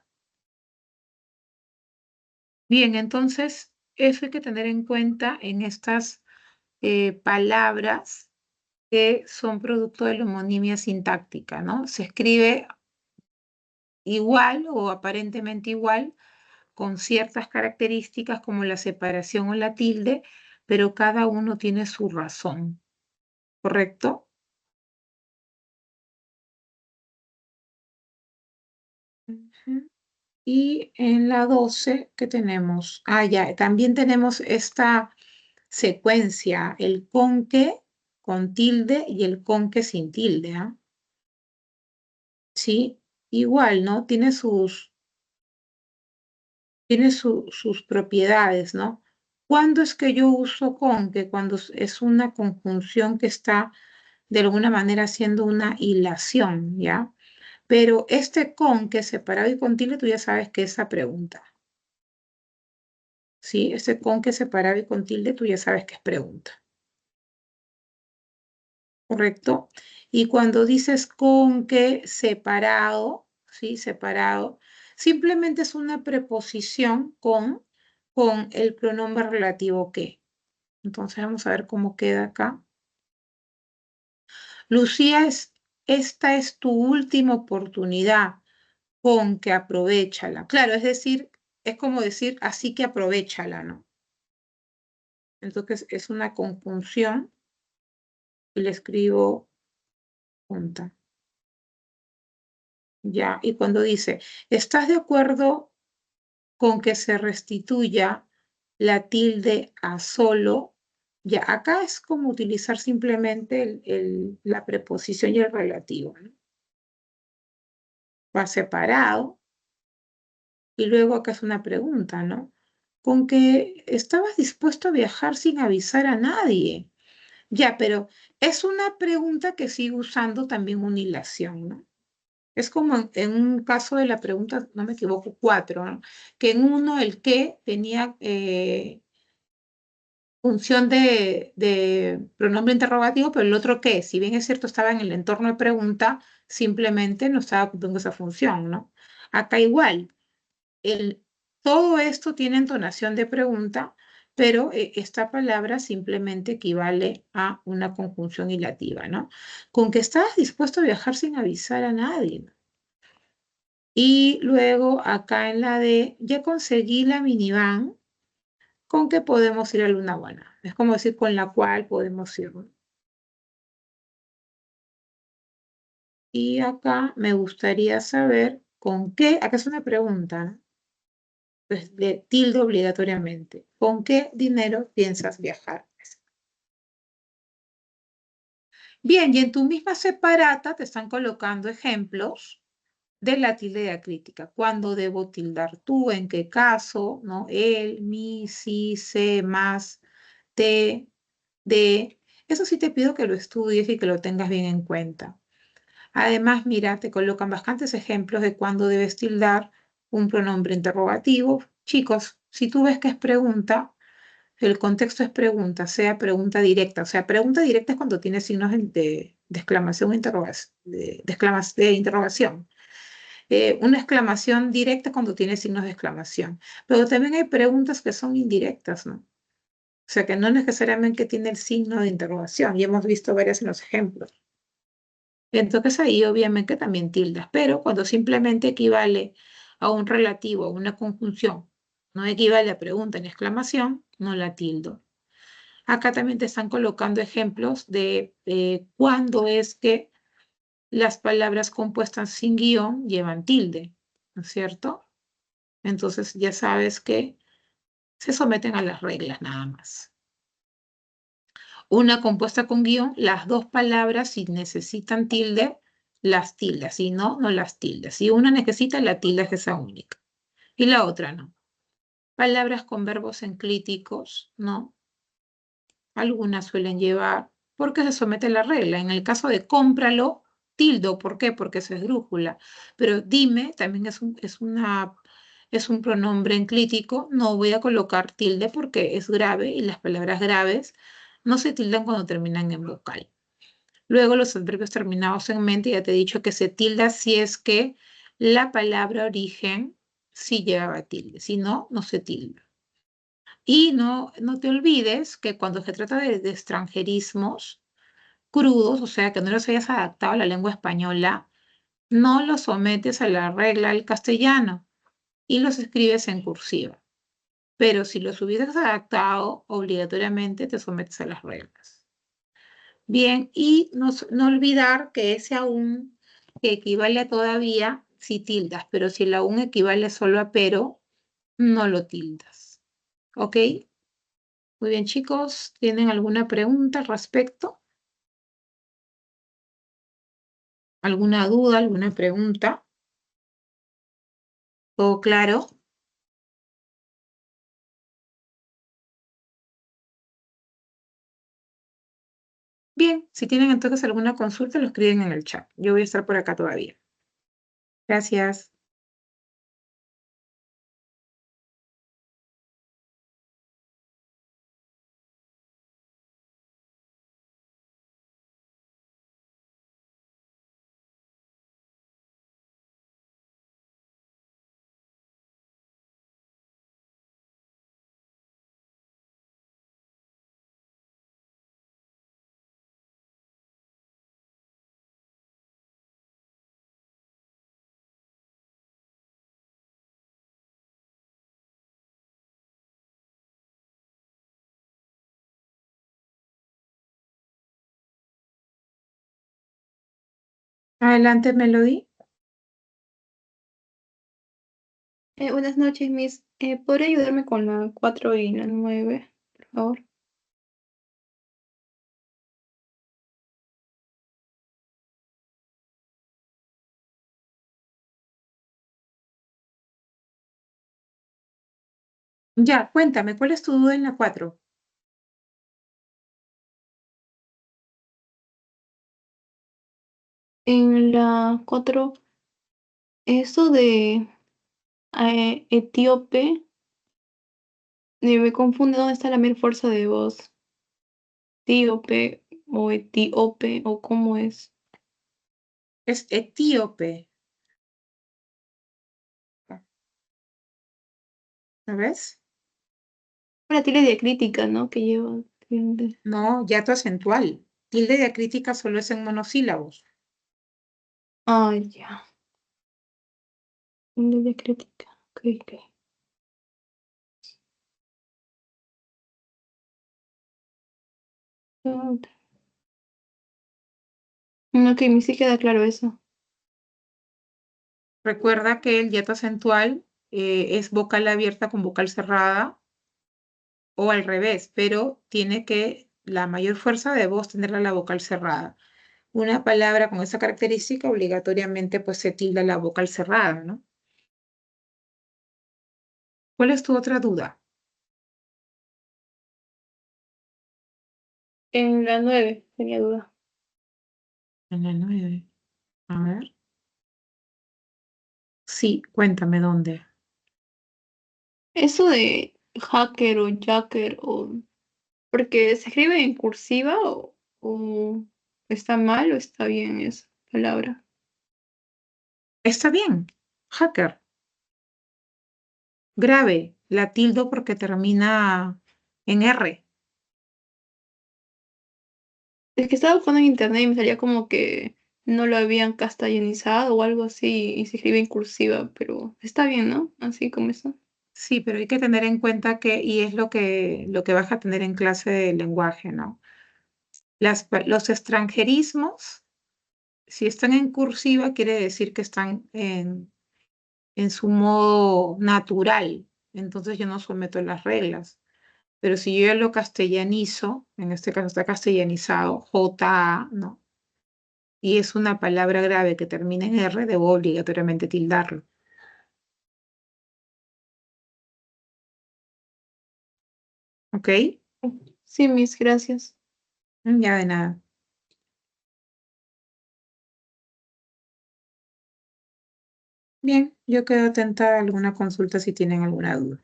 Bien, entonces eso hay que tener en cuenta en estas palabras que son producto de la homonimia sintáctica, ¿no? Se escribe igual o aparentemente igual, con ciertas características como la separación o la tilde, pero cada uno tiene su razón, ¿correcto? Ujú. Y en la 12, ¿qué tenemos? Ah, ya, también tenemos esta secuencia, el conque con tilde y el conque sin tilde, ¿ah? Sí, igual, ¿no? Tiene tiene sus propiedades, ¿no? ¿Cuándo es que yo uso con? Que cuando es una conjunción que está de alguna manera haciendo una hilación, ¿ya? Pero este con que es separado y con tilde, tú ya sabes que es esa pregunta. ¿Sí? Este con que es separado y con tilde, tú ya sabes que es pregunta. ¿Correcto? Y cuando dices con que separado, ¿sí? Separado, simplemente es una preposición con el pronombre relativo que. Entonces vamos a ver cómo queda acá. Lucía, esta es tu última oportunidad, con que aprovéchala. Claro, es decir, es como decir, así que aprovéchala, ¿no? Entonces es una conjunción y le escribo junta. Ya, y cuando dice, ¿estás de acuerdo con que se restituya la tilde a solo? Ya, acá es como utilizar simplemente la preposición y el relativo, ¿no? Va separado y luego acá es una pregunta, ¿no? Con que estabas dispuesto a viajar sin avisar a nadie. Ya, pero es una pregunta que sigue usando también una hilación, ¿no? Es como en un caso de la pregunta, no me equivoco, 4, ¿no? Que en uno el que tenía función de pronombre interrogativo, pero el otro que, si bien es cierto, estaba en el entorno de pregunta, simplemente no estaba cumpliendo esa función, ¿no? Acá igual, todo esto tiene entonación de pregunta, pero esta palabra simplemente equivale a una conjunción hilativa, ¿no? Con que estabas dispuesto a viajar sin avisar a nadie, ¿no? Y luego acá en la de, ya conseguí la minivan con que podemos ir a Luna Buena. Es como decir con la cual podemos ir, ¿no? Y acá me gustaría saber con qué, acá es una pregunta, ¿no? Pues le tildo obligatoriamente. ¿Con qué dinero piensas viajar? Bien, y en tu misma separata te están colocando ejemplos de la tilde diacrítica. ¿Cuándo debo tildar tú? ¿En qué caso? ¿No? Él, mi, sí, sé, más, te, de. Eso sí te pido que lo estudies y que lo tengas bien en cuenta. Además, mira, te colocan bastantes ejemplos de cuándo debes tildar un pronombre interrogativo. Chicos, si tú ves que es pregunta, el contexto es pregunta, sea pregunta directa. O sea, pregunta directa es cuando tiene signos de exclamación o interrogación, de interrogación. Una exclamación directa es cuando tiene signos de exclamación. Pero también hay preguntas que son indirectas, ¿no? O sea, que no necesariamente tiene el signo de interrogación. Y hemos visto varias en los ejemplos. Entonces ahí obviamente también tildas, pero cuando simplemente equivale a un relativo, a una conjunción, no equivale a pregunta ni exclamación, no la tildo. Acá también te están colocando ejemplos de cuándo es que las palabras compuestas sin guión llevan tilde, ¿no es cierto? Entonces ya sabes que se someten a las reglas nada más. Una compuesta con guión, las dos palabras, si necesitan tilde, las tildas. Si no, no las tildas. Si una necesita, la tilda es esa única. Y la otra no. Palabras con verbos enclíticos, ¿no? Algunas suelen llevar, porque se somete a la regla. En el caso de cómpralo, tildo. ¿Por qué? Porque es esdrújula. Pero dime, también es un pronombre enclítico. No voy a colocar tilde porque es grave y las palabras graves no se tildan cuando terminan en vocal. Luego los adverbios terminados en mente, ya te he dicho que se tilda si es que la palabra origen sí llevaba tilde, si no, no se tilda. Y no te olvides que cuando se trata de extranjerismos crudos, o sea, que no los hayas adaptado a la lengua española, no los sometes a la regla del castellano y los escribes en cursiva. Pero si los hubieras adaptado, obligatoriamente te sometes a las reglas. Bien, y no olvidar que ese aún que equivale a todavía, si tildas, pero si el aún equivale solo a pero, no lo tildas. ¿Ok? Muy bien, chicos, ¿tienen alguna pregunta al respecto? ¿Alguna duda, alguna pregunta? ¿Todo claro? Bien, si tienen entonces alguna consulta, lo escriben en el chat. Yo voy a estar por acá todavía. Gracias. Adelante, Melody. Buenas noches, Miss. ¿Podría ayudarme con la 4 y la 9, por favor? Ya, cuéntame, ¿cuál es tu duda en la 4? En la 4, eso de etíope, me confunde dónde está la mera fuerza de voz. Etíope o etíope, o cómo es. Es etíope. ¿Sabes? Una tilde diacrítica, ¿no? Que lleva tilde. No, hiato acentual. Tilde diacrítica solo es en monosílabos. Ah, ya. Tilde diacrítica. Ok, ok. Ok, me sí queda claro eso. Recuerda que el hiato acentual es vocal abierta con vocal cerrada o al revés, pero tiene que la mayor fuerza de voz tenerla la vocal cerrada. Una palabra con esa característica obligatoriamente pues se tilda la vocal cerrada, ¿no? ¿Cuál es tu otra duda? En la 9 tenía duda. En la 9. A ver. Sí, cuéntame dónde. Eso de hacker o jacker o porque se escribe en cursiva o está mal o está bien esa palabra. Está bien. Hacker. Grave. La tildo porque termina en R. Es que estaba buscando en internet y me salía como que no lo habían castellanizado o algo así y se escribe en cursiva, pero está bien, ¿no? Así como eso. Sí, pero hay que tener en cuenta que, y es lo que vas a tener en clase de lenguaje, ¿no? Los extranjerismos, si están en cursiva, quiere decir que están en su modo natural. Entonces yo no someto las reglas. Pero si yo ya lo castellanizo, en este caso está castellanizado, J-A, ¿no? Y es una palabra grave que termina en R, debo obligatoriamente tildarlo. ¿Ok? Sí, mis gracias. Ya de nada. Bien, yo quedo atenta a alguna consulta si tienen alguna duda.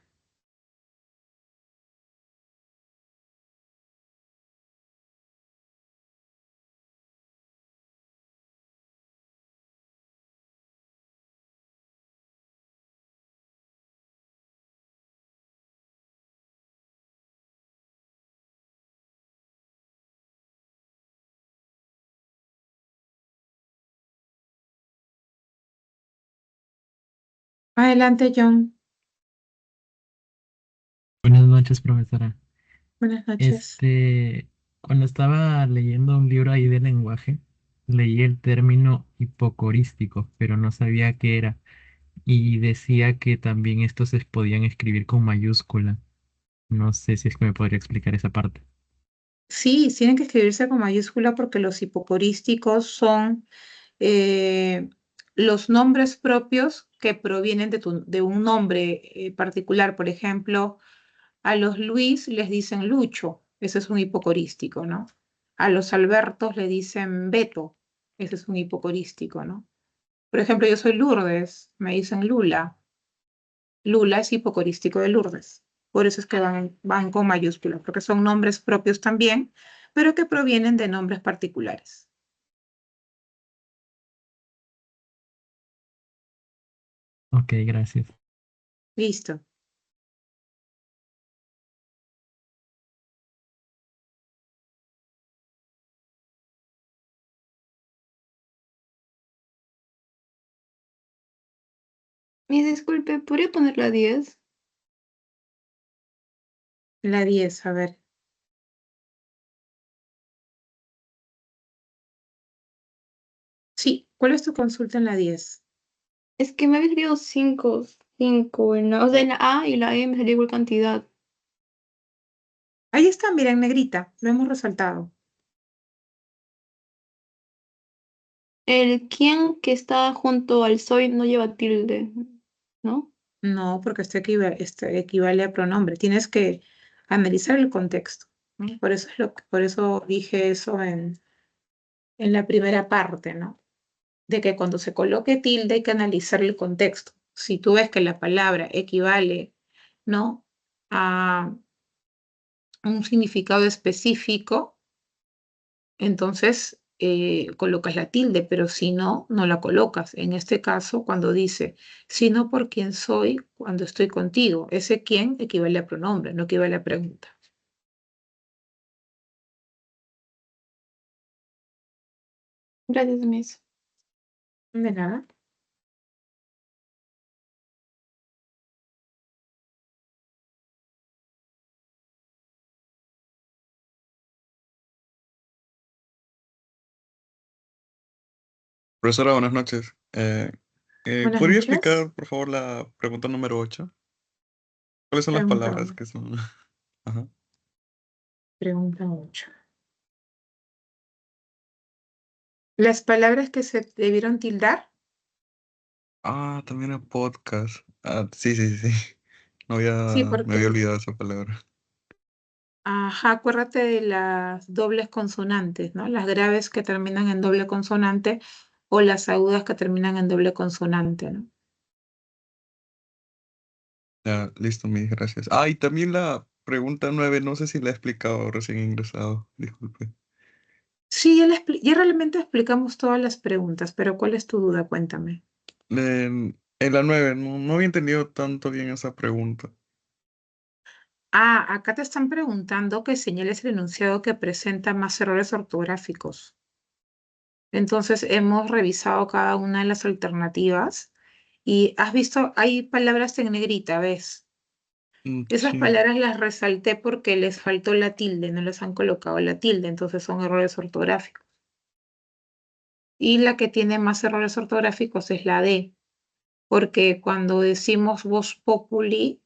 Adelante, John. Buenas noches, profesora. Buenas noches. Este, cuando estaba leyendo un libro ahí de lenguaje, leí el término hipocorístico, pero no sabía qué era. Y decía que también estos se podían escribir con mayúscula. No sé si es que me podría explicar esa parte. Sí, tienen que escribirse con mayúscula porque los hipocorísticos son eh, los nombres propios que provienen de un nombre particular. Por ejemplo, a los Luis les dicen Lucho. Ese es un hipocorístico, ¿no? A los Albertos le dicen Beto. Ese es un hipocorístico, ¿no? Por ejemplo, yo soy Lourdes, me dicen Lula. Lula es hipocorístico de Lourdes. Por eso es que van con mayúsculas, porque son nombres propios también, pero que provienen de nombres particulares. Ok, gracias. Listo. Y disculpe, ¿podría poner la 10? La 10, a ver. Sí, ¿cuál es tu consulta en la 10? Es que me había salido 5, 5 o sea, en la A y la E me salió igual cantidad. Ahí está, mira, en negrita, lo hemos resaltado. El quién que está junto al soy no lleva tilde, ¿no? No, porque este equivale a pronombre. Tienes que analizar el contexto, ¿no? Por eso dije eso en la primera parte, ¿no? De que cuando se coloque tilde hay que analizar el contexto. Si tú ves que la palabra equivale, ¿no? A un significado específico, entonces colocas la tilde, pero si no, no la colocas. En este caso, cuando dice, sino por quien soy cuando estoy contigo, ese quién equivale a pronombre, no equivale a pregunta. Gracias, Miss. De nada. Profesora, buenas noches. Buenas ¿Podría noches. explicar, por favor, la pregunta número 8? ¿Cuáles son las Pregunta, palabras que son? Ajá. pregunta 8. Las palabras que se debieron tildar. Ah, también el podcast. Ah, sí, sí, sí. No Sí, me había porque, olvidado esa palabra. ajá, acuérdate de las dobles consonantes, ¿no? Las graves que terminan en doble consonante o las agudas que terminan en doble consonante, ¿no? Ya, listo, mis gracias. Ah, y también la pregunta 9, no sé si la he explicado recién ingresado. Disculpe. Sí, ya realmente explicamos todas las preguntas, pero ¿cuál es tu duda? Cuéntame. En la 9, no había entendido tanto bien esa pregunta. Ah, acá te están preguntando que señales el enunciado que presenta más errores ortográficos. Entonces hemos revisado cada una de las alternativas y has visto, hay palabras en negrita, ¿ves? Esas Sí. palabras las resalté porque les faltó la tilde, no les han colocado la tilde, entonces son errores ortográficos. Y la que tiene más errores ortográficos es la D, porque cuando decimos vox populi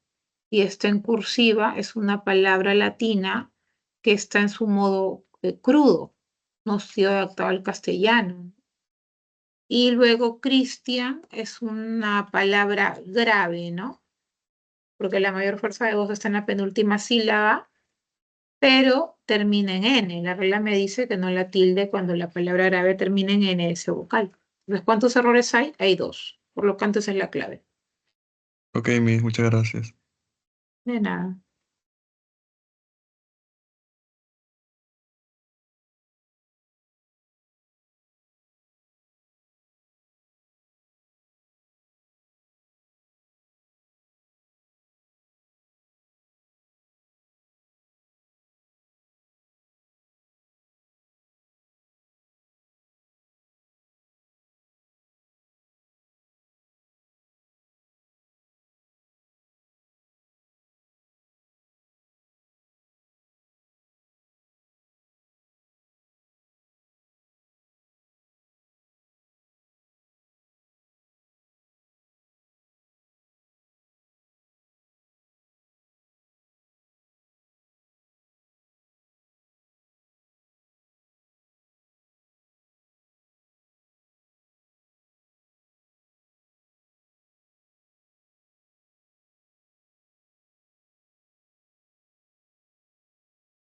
y está en cursiva, es una palabra latina que está en su modo crudo, no ha sido adaptado al castellano. Y luego Cristian es una palabra grave, ¿no? Porque la mayor fuerza de voz está en la penúltima sílaba, pero termina en N. La regla me dice que no la tilde cuando la palabra grave termina en N ese vocal. Entonces, ¿cuántos errores hay? Hay dos. Por lo tanto, esa es la clave. Ok, mis, muchas gracias. De nada.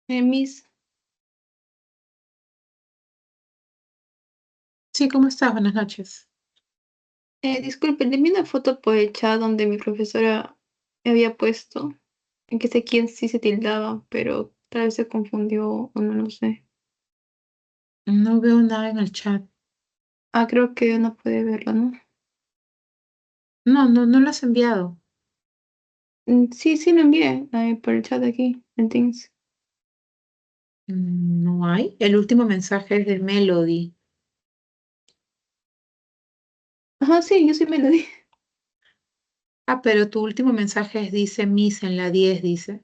Miss, Sí, ¿cómo estás? Buenas noches. Disculpe, le envié una foto por el chat donde mi profesora había puesto en que sé quién sí se tildaba, pero tal vez se confundió o no lo sé. No veo nada en el chat. Ah, creo que no puede verlo, ¿no? No lo has enviado. Sí, sí lo envié por el chat de aquí, en Teams. No hay. El último mensaje es de Melody. Ajá, sí, yo sí me lo di. Ah, pero tu último mensaje dice Miss en la 10, dice.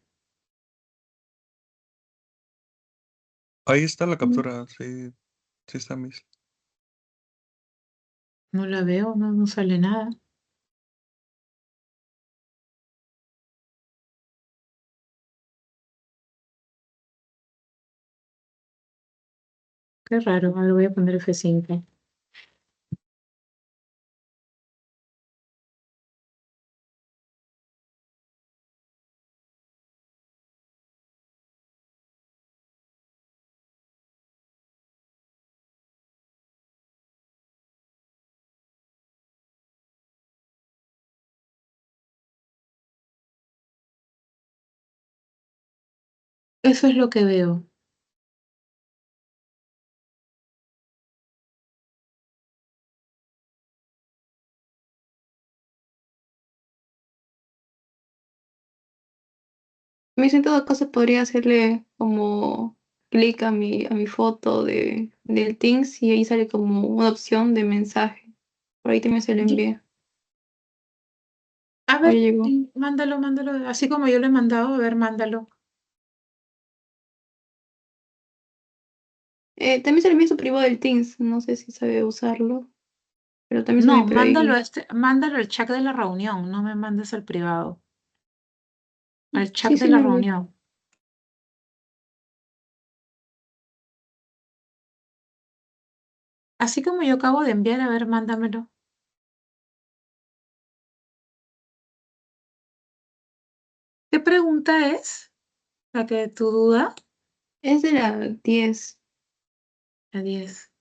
Ahí está la Mm, captura, sí, sí está Miss. No la veo, no sale nada. Qué raro. A ver, voy a poner F5. Eso es lo que veo. En todo caso podría hacerle como clic a mi foto del Teams y ahí sale como una opción de mensaje. Por ahí también se lo envié. A O ya ver, llegó. mándalo. Así como yo lo he mandado, a ver, mándalo. También se lo envié a su privado del Teams. No sé si sabe usarlo, pero también se lo No, envié por ahí. mándalo al chat de la reunión, no me mandes al privado. Al chat Sí, de sí la lo envié. reunión. Así como yo acabo de enviar, a ver, mándamelo. ¿Qué pregunta es la que tu duda? Es de la 10. La 10.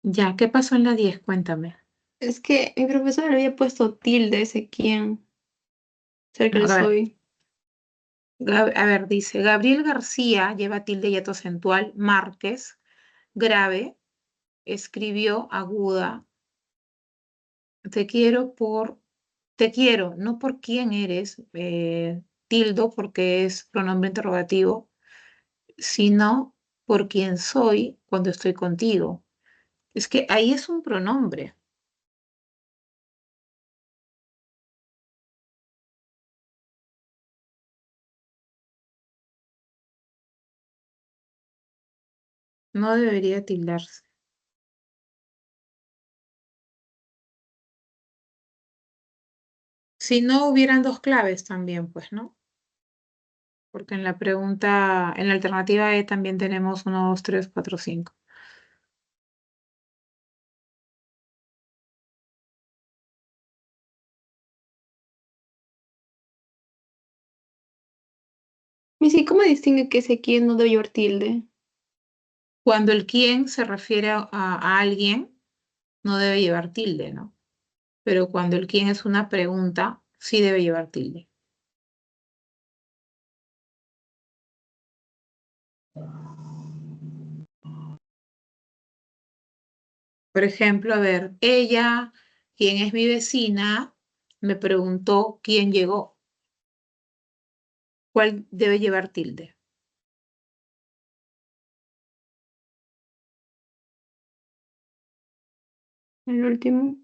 Ya, ¿qué pasó en la 10? Cuéntame. Es que mi profesor le había puesto tilde ese quién cerca No, del a ver, soy. dice, Gabriel García, lleva tilde y ato acentual, Márquez, grave, escribió aguda, te quiero, no por quién eres, tildo porque es pronombre interrogativo, sino por quién soy cuando estoy contigo. Es que ahí es un pronombre. No debería tildarse. Si no hubieran dos claves también, pues, ¿no? Porque en la pregunta, en la alternativa E también tenemos 1, 2, 3, 4, 5. Y sí, ¿cómo distingue que ese quién no debe llevar tilde? Cuando el quién se refiere a alguien, no debe llevar tilde, ¿no? Pero cuando el quién es una pregunta, sí debe llevar tilde. Por ejemplo, a ver, ella, quien es mi vecina, me preguntó quién llegó. ¿Cuál debe llevar tilde? El último.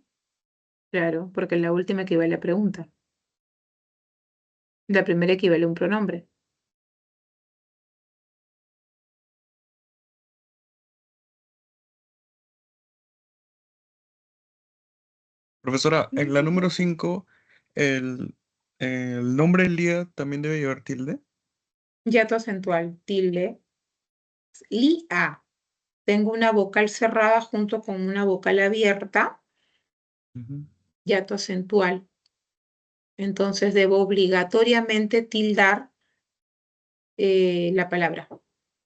Claro, porque la última equivale a pregunta. La primera equivale a un pronombre. Profesora, en la número 5, el, el nombre del día también debe llevar tilde. Yato acentual, tilde, li-a. Tengo una vocal cerrada junto con una vocal abierta, Ujú. yato acentual. Entonces debo obligatoriamente tildar la palabra,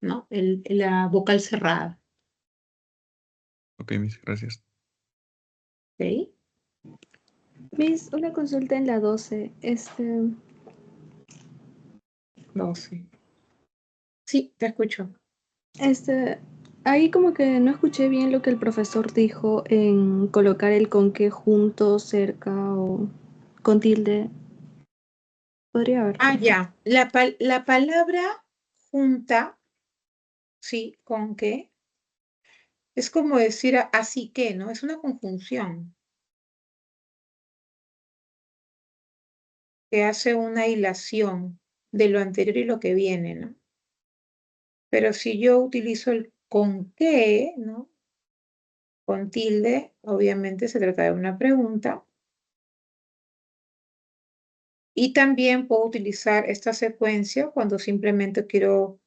¿no? La vocal cerrada. Ok, Miss, gracias. ¿Ok? Miss, una consulta en la 12. 12. Sí, te escucho. Ahí como que no escuché bien lo que el profesor dijo en colocar el con qué junto, cerca o con tilde. Podría haber. Ah, ya. La palabra junta, sí, con que, es como decir así que, ¿no? Es una conjunción que hace una hilación de lo anterior y lo que viene, ¿no? Pero si yo utilizo el con qué, ¿no? Con tilde, obviamente se trata de una pregunta. Y también puedo utilizar esta secuencia cuando simplemente quiero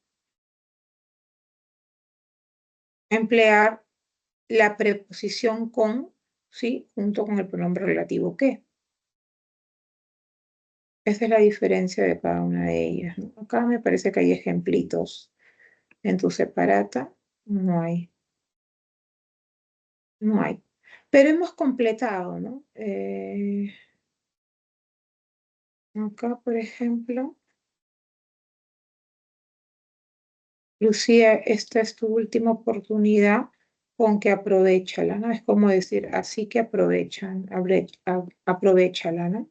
emplear la preposición con, ¿sí? Junto con el pronombre relativo que. Esa es la diferencia de cada una de ellas, ¿no? Acá me parece que hay ejemplitos en tu separata. No hay. No hay. Pero hemos completado, ¿no? Acá, por ejemplo, Lucía, esta es tu última oportunidad, con que aprovéchala, ¿no? Es como decir, así que aprovéchala, ¿no?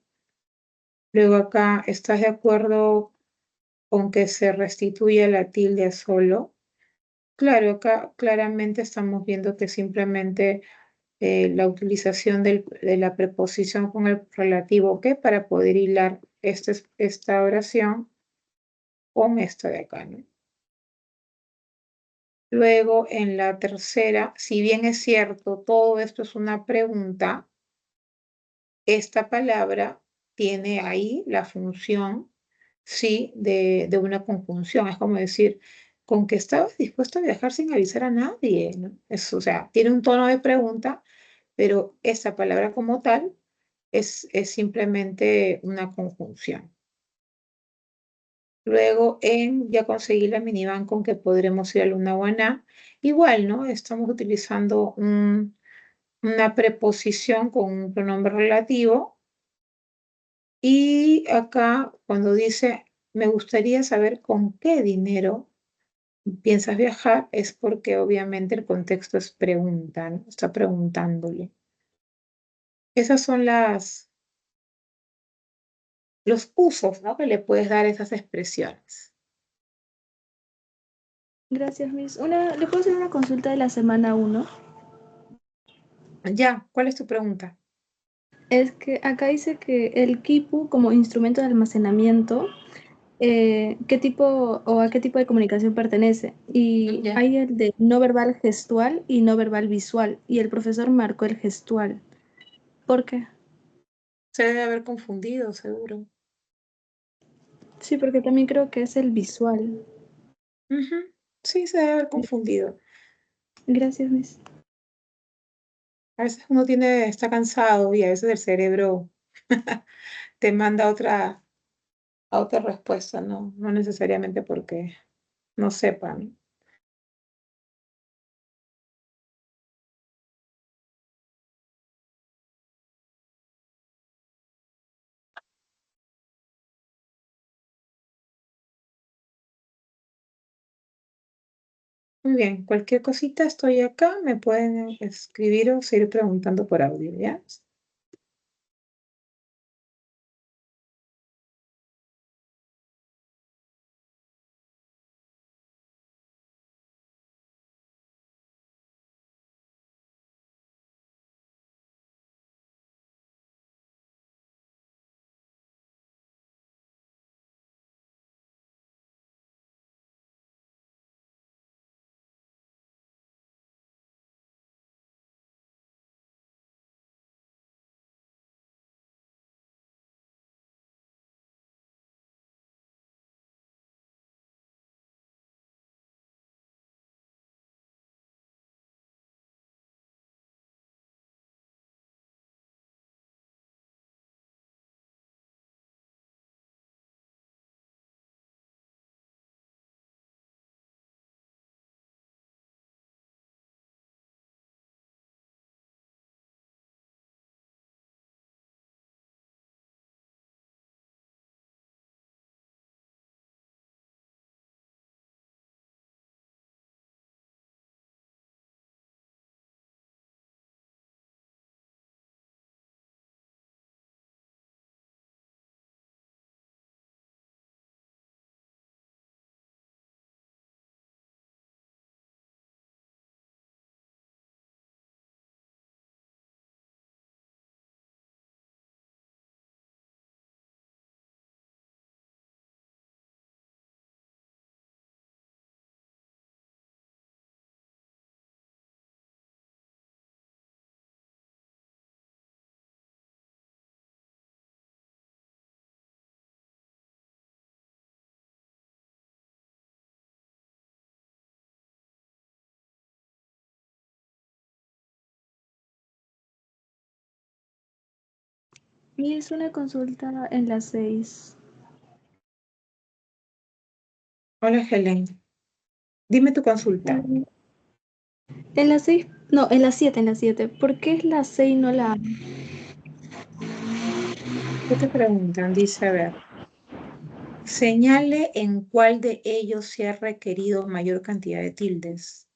Luego acá, ¿estás de acuerdo con que se restituya la tilde a solo? Claro, acá claramente estamos viendo que simplemente la utilización de la preposición con el relativo que para poder hilar esta oración con esta de acá, ¿no? Luego, en la tercera, si bien es cierto, todo esto es una pregunta, esta palabra tiene ahí la función, sí, de una conjunción. Es como decir, con que estabas dispuesto a viajar sin avisar a nadie, ¿no? O sea, tiene un tono de pregunta, pero esta palabra como tal es simplemente una conjunción. Luego ya conseguí la minivan con que podremos ir a Luna Guaná. Igual, ¿no? Estamos utilizando una preposición con un pronombre relativo. Y acá, cuando dice, me gustaría saber con qué dinero piensas viajar, es porque obviamente el contexto es pregunta, ¿no? Está preguntándole. Esas son los usos, ¿no? Que le puedes dar a esas expresiones. Gracias, Miss. ¿Le puedo hacer una consulta de la semana 1? Ya, ¿cuál es tu pregunta? Es que acá dice que el Kipu como instrumento de almacenamiento, ¿qué tipo o a qué tipo de comunicación pertenece? Y Ya. hay el de no verbal gestual y no verbal visual, y el profesor marcó el gestual. ¿Por qué? Se debe haber confundido, seguro. Sí, porque también creo que es el visual. Ujú. Sí, se debe haber confundido. Gracias, Miss. A veces uno está cansado y a veces el cerebro te manda a otra respuesta, ¿no? No necesariamente porque no sepan. Muy bien, cualquier cosita estoy acá, me pueden escribir o seguir preguntando por audio, ¿ya? Y es una consulta en las 6. Hola, Helen. Dime tu consulta. En las 6, no, en las 7, en las 7. ¿Por qué es la 6 y no la A? ¿Qué te preguntan? Dice, a ver. Señale en cuál de ellos se ha requerido mayor cantidad de tildes.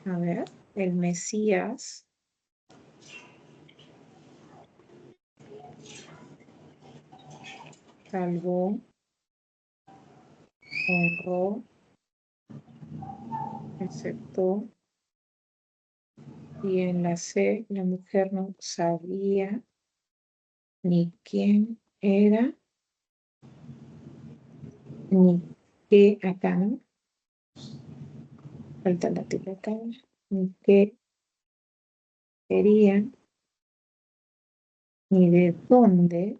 A ver, el Mesías. Salvó. Honró. Aceptó. Y en la C, la mujer no sabía ni quién era, ni qué acá, ¿no? Falta la tilde acá, ni qué quería, ni de dónde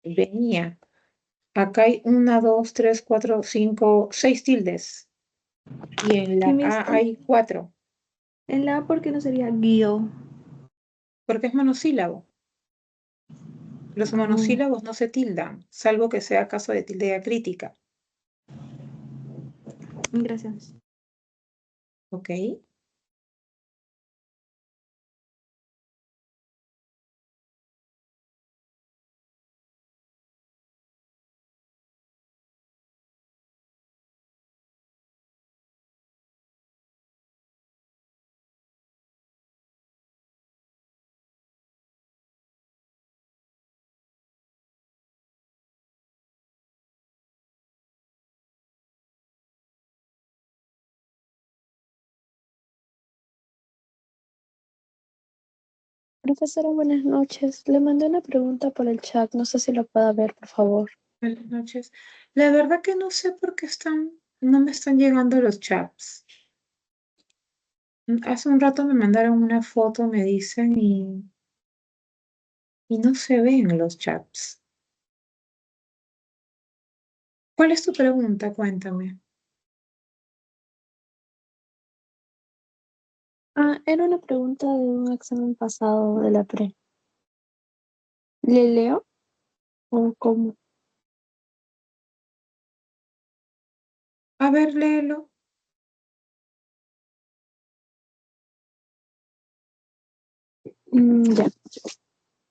venía. Acá hay 1, 2, 3, 4, 5, 6 tildes. Y en la Sí, Miss, A hay 4, en la A, ¿por qué no sería guío? porque es monosílabo. Los monosílabos no se tildan, salvo que sea caso de tilde diacrítica. Gracias. ¿Ok? Profesora, buenas noches. Le mandé una pregunta por el chat. No sé si lo pueda ver, por favor. Buenas noches. La verdad que no sé por qué no me están llegando los chats. Hace un rato me mandaron una foto, me dicen, y no se ven los chats. ¿Cuál es tu pregunta? Cuéntame. Era una pregunta de un examen pasado de la pre. ¿Le leo o cómo? A ver, léelo. Ya.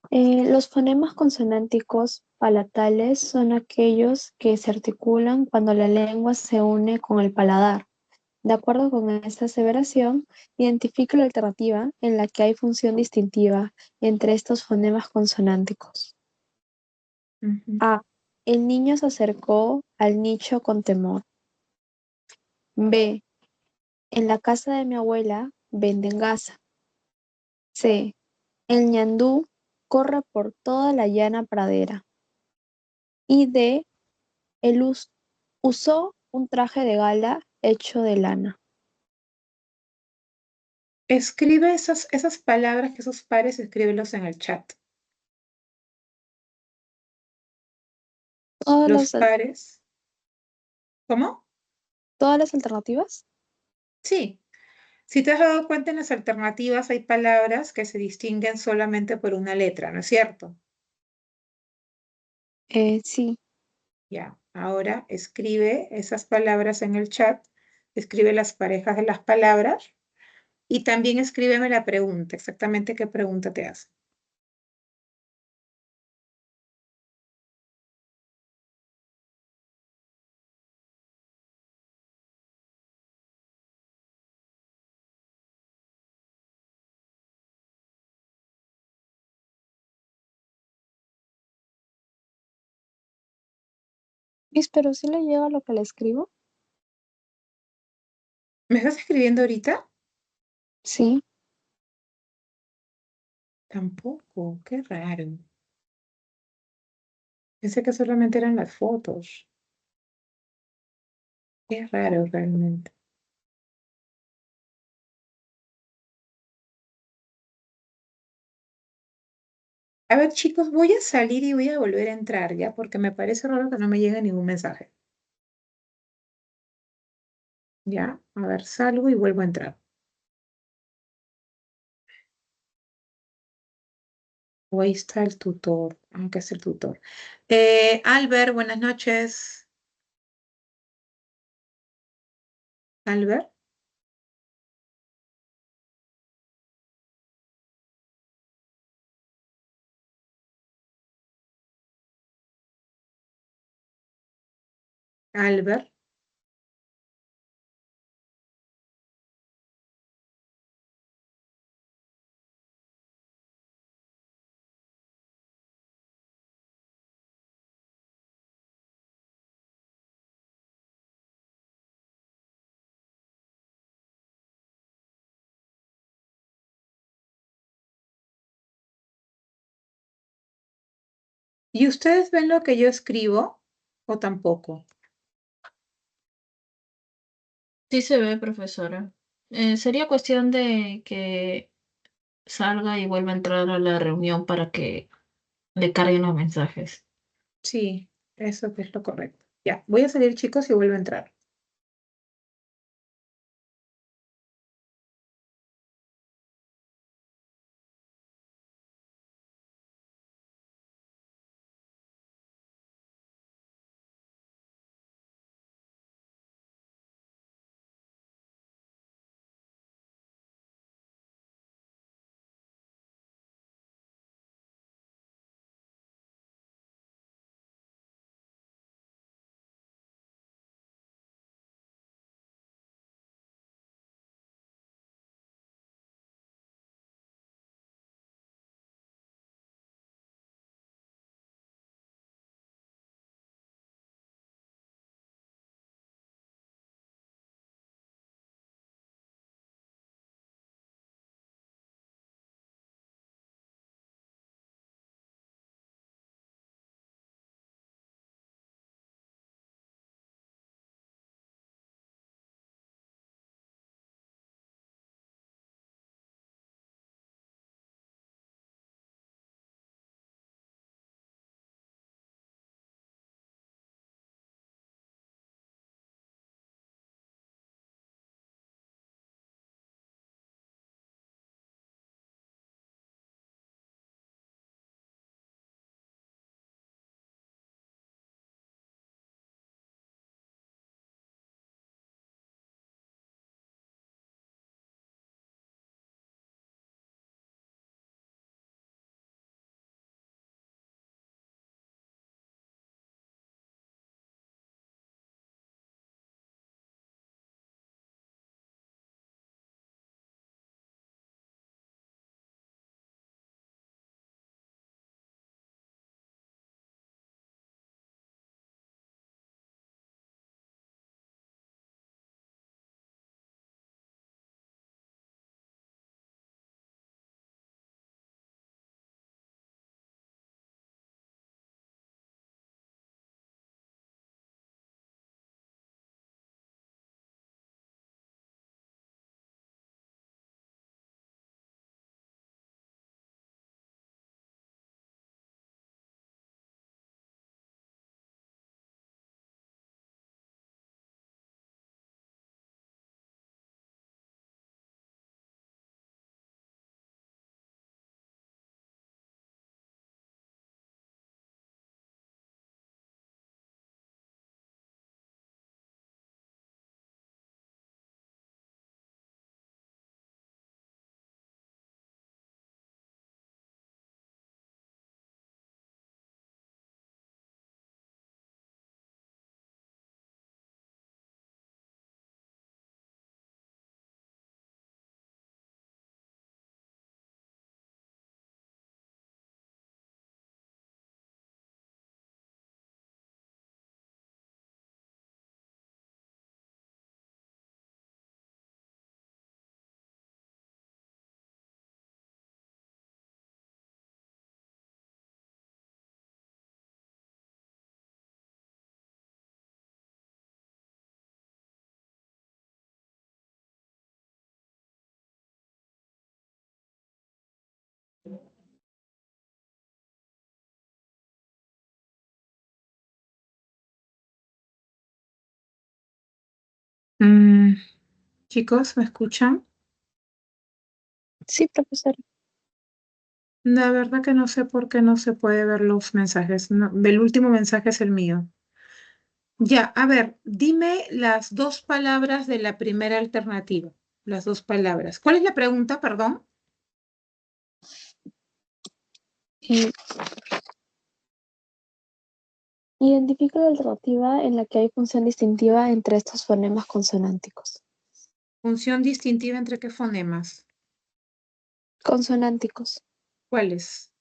Los fonemas consonánticos palatales son aquellos que se articulan cuando la lengua se une con el paladar. De acuerdo con esta aseveración, identifica la alternativa en la que hay función distintiva entre estos fonemas consonánticos. Ujú. A. El niño se acercó al nicho con temor. B. En la casa de mi abuela venden gasa. C. El ñandú corre por toda la llana pradera. Y D. Usó un traje de gala hecho de lana. Escribe esas palabras, que esos pares, escríbelos en el chat. Todas Los las, pares. ¿Cómo? todas las alternativas. Sí. Si te has dado cuenta, en las alternativas hay palabras que se distinguen solamente por una letra, ¿no es cierto? Sí. Ya. Ahora escribe esas palabras en el chat. Escribe las parejas de las palabras. Y también escríbeme la pregunta, exactamente qué pregunta te hace. Miss, pero sí le llega lo que le escribo. ¿Me estás escribiendo ahorita? Sí. Tampoco, qué raro. Pensé que solamente eran las fotos. Qué raro realmente. A ver, chicos, voy a salir y voy a volver a entrar ya, porque me parece raro que no me llegue ningún mensaje. Ya, a ver, salgo y vuelvo a entrar. O ahí está el tutor, aunque es el tutor. Albert, buenas noches. Albert. Albert. ¿Y ustedes ven lo que yo escribo o tampoco? Sí se ve, profesora. Sería cuestión de que salga y vuelva a entrar a la reunión para que le carguen los mensajes. Sí, eso es lo correcto. Ya, voy a salir, chicos, y vuelvo a entrar. Mm, chicos, ¿me escuchan? Sí, profesora. La verdad que no sé por qué no se puede ver los mensajes. No, el último mensaje es el mío. Ya, a ver, dime las dos palabras de la primera alternativa. Las dos palabras. ¿Cuál es la pregunta, perdón? Eh, Identifica la alternativa en la que hay función distintiva entre estos fonemas consonánticos. Función distintiva entre qué fonemas. Consonánticos. ¿Cuáles?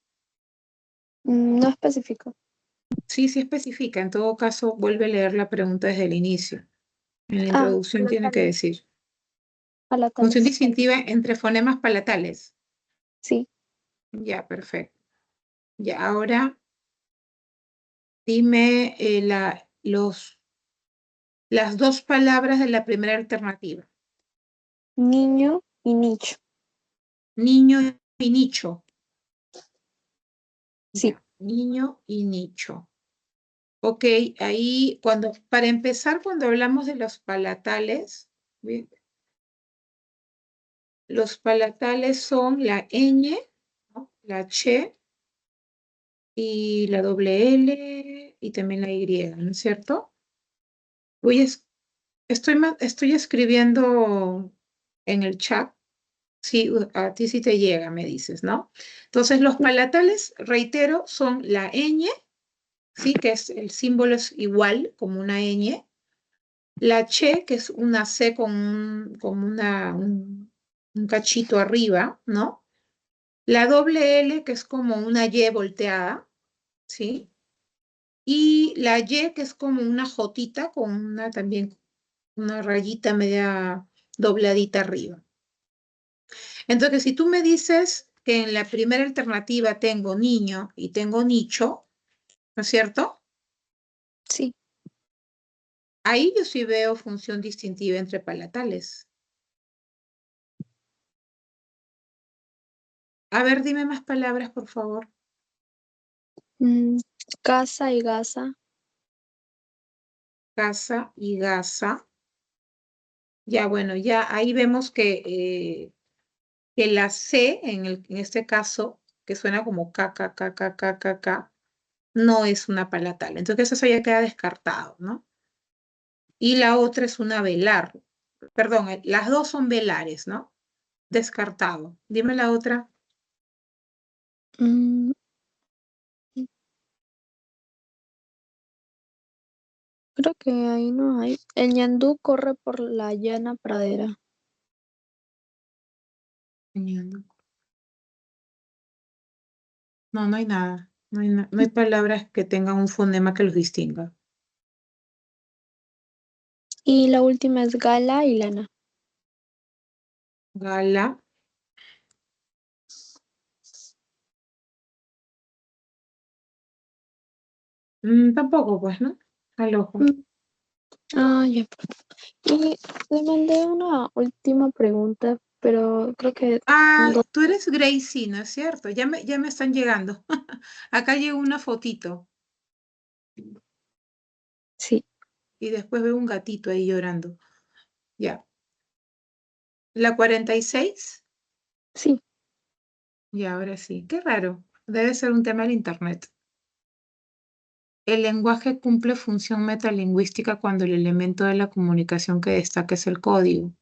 No específico. Sí, sí especifica. En todo caso, vuelve a leer la pregunta desde el inicio. En la Ah, introducción tiene que palatales. decir. Función Palatales. distintiva entre fonemas palatales. Sí. Ya, perfecto. Ya, ahora dime las dos palabras de la primera alternativa. Niño y nicho. Niño y nicho. Sí. Ya, niño y nicho. Ok, ahí para empezar, cuando hablamos de los palatales, ¿bien? Los palatales son la ñ, ¿no? La ch y la doble L y también la Y, ¿no es cierto? Estoy escribiendo en el chat. Sí, a ti sí te llega, me dices, ¿no? Entonces, los palatales, reitero, son la ñ, ¿sí? Que el símbolo es igual, como una ñ. La che, que es una C con un cachito arriba, ¿no? La doble L, que es como una Y volteada, ¿sí? Y la Y, que es como una jotita con también una rayita media dobladita arriba. Entonces, si tú me dices que en la primera alternativa tengo niño y tengo nicho, ¿no es cierto? Sí. Ahí yo sí veo función distintiva entre palatales. A ver, dime más palabras, por favor. Casa y gasa. Casa y gasa. Ya, bueno, ya ahí vemos que la C, en este caso, que suena como K, K, K, K, K, K, K, no es una palatal. Entonces eso ya queda descartado, ¿no? Y la otra es una velar. Perdón, las dos son velares, ¿no? Descartado. Dime la otra. Mm, Creo que ahí no hay. El ñandú corre por la llana pradera. No, no hay nada. No hay palabras que tengan un fonema que los distinga. Y la última es gala y lana. Gala. Tampoco, pues, ¿no? Al ojo. Ya. Y le mandé una última pregunta, pero creo que Ah, no- tú eres Gracie, ¿no es cierto? Ya me están llegando. Acá llegó una fotito sí, y después veo un gatito ahí llorando. Ya. ¿La 46? sí. Ya, ahora sí. Qué raro. Debe ser un tema del internet. El lenguaje cumple función metalingüística cuando el elemento de la comunicación que destaca es el código.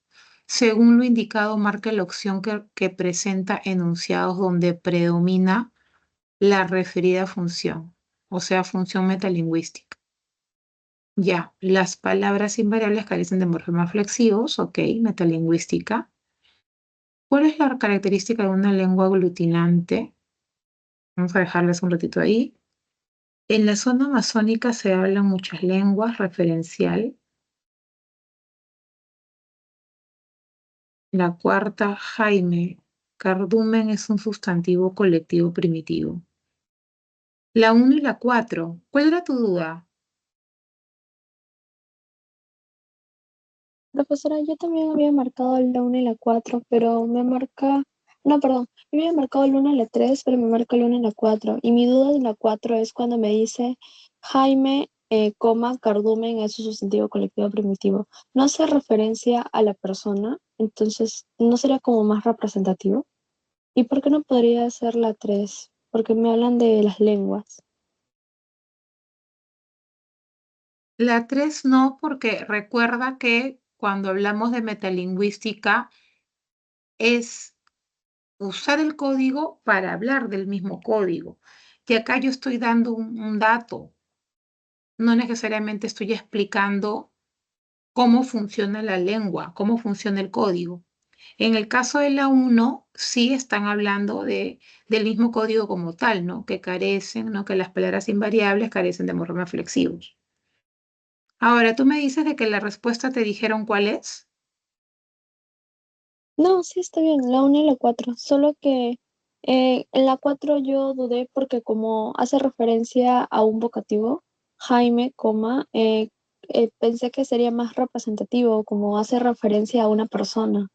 Según lo indicado, marca la opción que presenta enunciados donde predomina la referida función, o sea, función metalingüística. Ya, las palabras invariables carecen de morfemas flexivos, ok, metalingüística. ¿Cuál es la característica de una lengua aglutinante? Vamos a dejarles un ratito ahí. En la zona amazónica se hablan muchas lenguas, referencial. La cuarta, Jaime. Cardumen es un sustantivo colectivo primitivo. La 1 y la 4. ¿Cuál era tu duda? Profesora, yo también había marcado la 1 y la 4, pero me marca... No, perdón, yo había marcado la 1 y la 3, pero me marca la 1 y la 4. Y mi duda de la 4 es cuando me dice Jaime, coma, cardumen es un sustantivo colectivo primitivo. No hace referencia a la persona, entonces no sería como más representativo. ¿Y por qué no podría ser la 3? Porque me hablan de las lenguas. La 3 no, porque recuerda que cuando hablamos de metalingüística es usar el código para hablar del mismo código. Y acá yo estoy dando un dato, no necesariamente estoy explicando cómo funciona la lengua, cómo funciona el código. En el caso de la 1, sí están hablando del mismo código como tal, ¿no? Que carecen, ¿no? Que las palabras invariables carecen de morfemas flexivos. Ahora, tú me dices de que la respuesta te dijeron cuál es. No, sí está bien, la 1 y la 4. Solo que en la 4 yo dudé porque como hace referencia a un vocativo, Jaime, coma, pensé que sería más representativo, como hace referencia a una persona.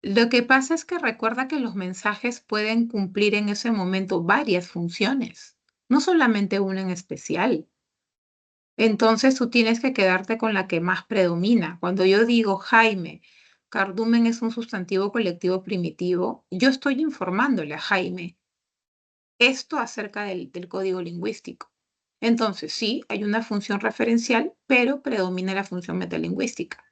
Lo que pasa es que recuerda que los mensajes pueden cumplir en ese momento varias funciones, no solamente una en especial. Entonces tú tienes que quedarte con la que más predomina. Cuando yo digo Jaime, cardumen es un sustantivo colectivo primitivo, yo estoy informándole a Jaime esto acerca del código lingüístico. Entonces sí, hay una función referencial, pero predomina la función metalingüística.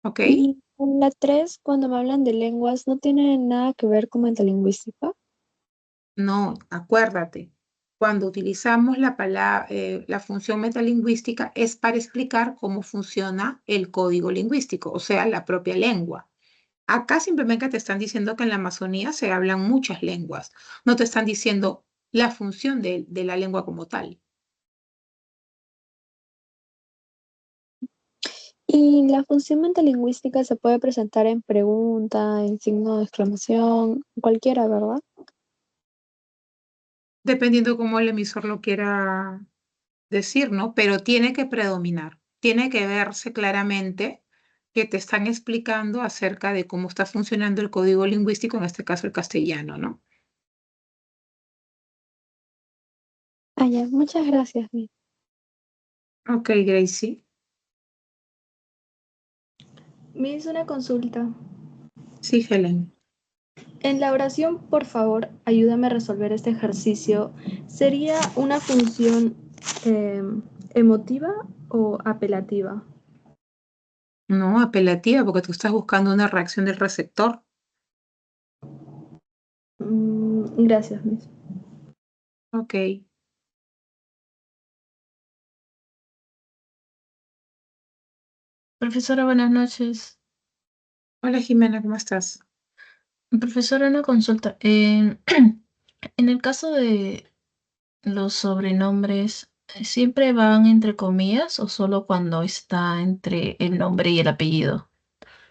¿Ok? Y en la 3, cuando me hablan de lenguas, no tiene nada que ver con metalingüística. No, acuérdate, cuando utilizamos la función metalingüística es para explicar cómo funciona el código lingüístico, o sea, la propia lengua. Acá simplemente te están diciendo que en la Amazonía se hablan muchas lenguas, no te están diciendo la función de la lengua como tal. Y la función metalingüística se puede presentar en pregunta, en signo de exclamación, cualquiera, ¿verdad? Dependiendo cómo el emisor lo quiera decir, ¿no? Pero tiene que predominar, tiene que verse claramente que te están explicando acerca de cómo está funcionando el código lingüístico, en este caso el castellano, ¿no? Ah, ya, muchas gracias, Mi. Ok, Gracie. Me hizo una consulta. Sí, Helen. En la oración, por favor, ayúdame a resolver este ejercicio. ¿Sería una función emotiva o apelativa? No, apelativa, porque tú estás buscando una reacción del receptor. Gracias, Miss. Ok. Profesora, buenas noches. Hola, Jimena, ¿cómo estás? Profesora, una consulta. En el caso de los sobrenombres, ¿siempre van entre comillas o solo cuando está entre el nombre y el apellido?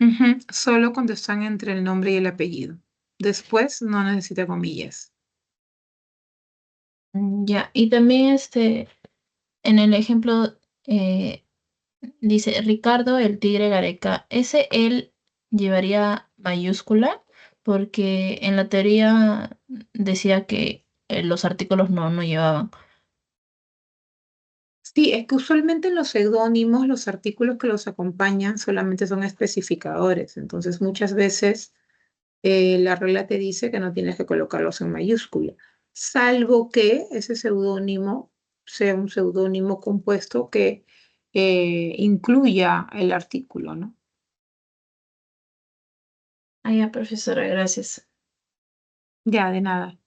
Ujú, solo cuando están entre el nombre y el apellido. Después no necesita comillas. Ya, y también en el ejemplo eh, dice Ricardo el Tigre Gareca. Ese él llevaría mayúscula porque en la teoría decía que los artículos no llevaban. Sí, es que usualmente en los seudónimos, los artículos que los acompañan solamente son especificadores. Entonces, muchas veces la regla te dice que no tienes que colocarlos en mayúscula, salvo que ese seudónimo sea un seudónimo compuesto que incluya el artículo, ¿no? Ah, ya, profesora, gracias. Ya, de nada.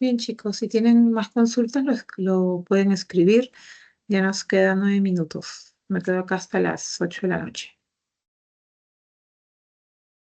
Bien, chicos, si tienen más consultas, lo pueden escribir. Ya nos quedan 9 minutos. Me quedo acá hasta las 8 de la noche.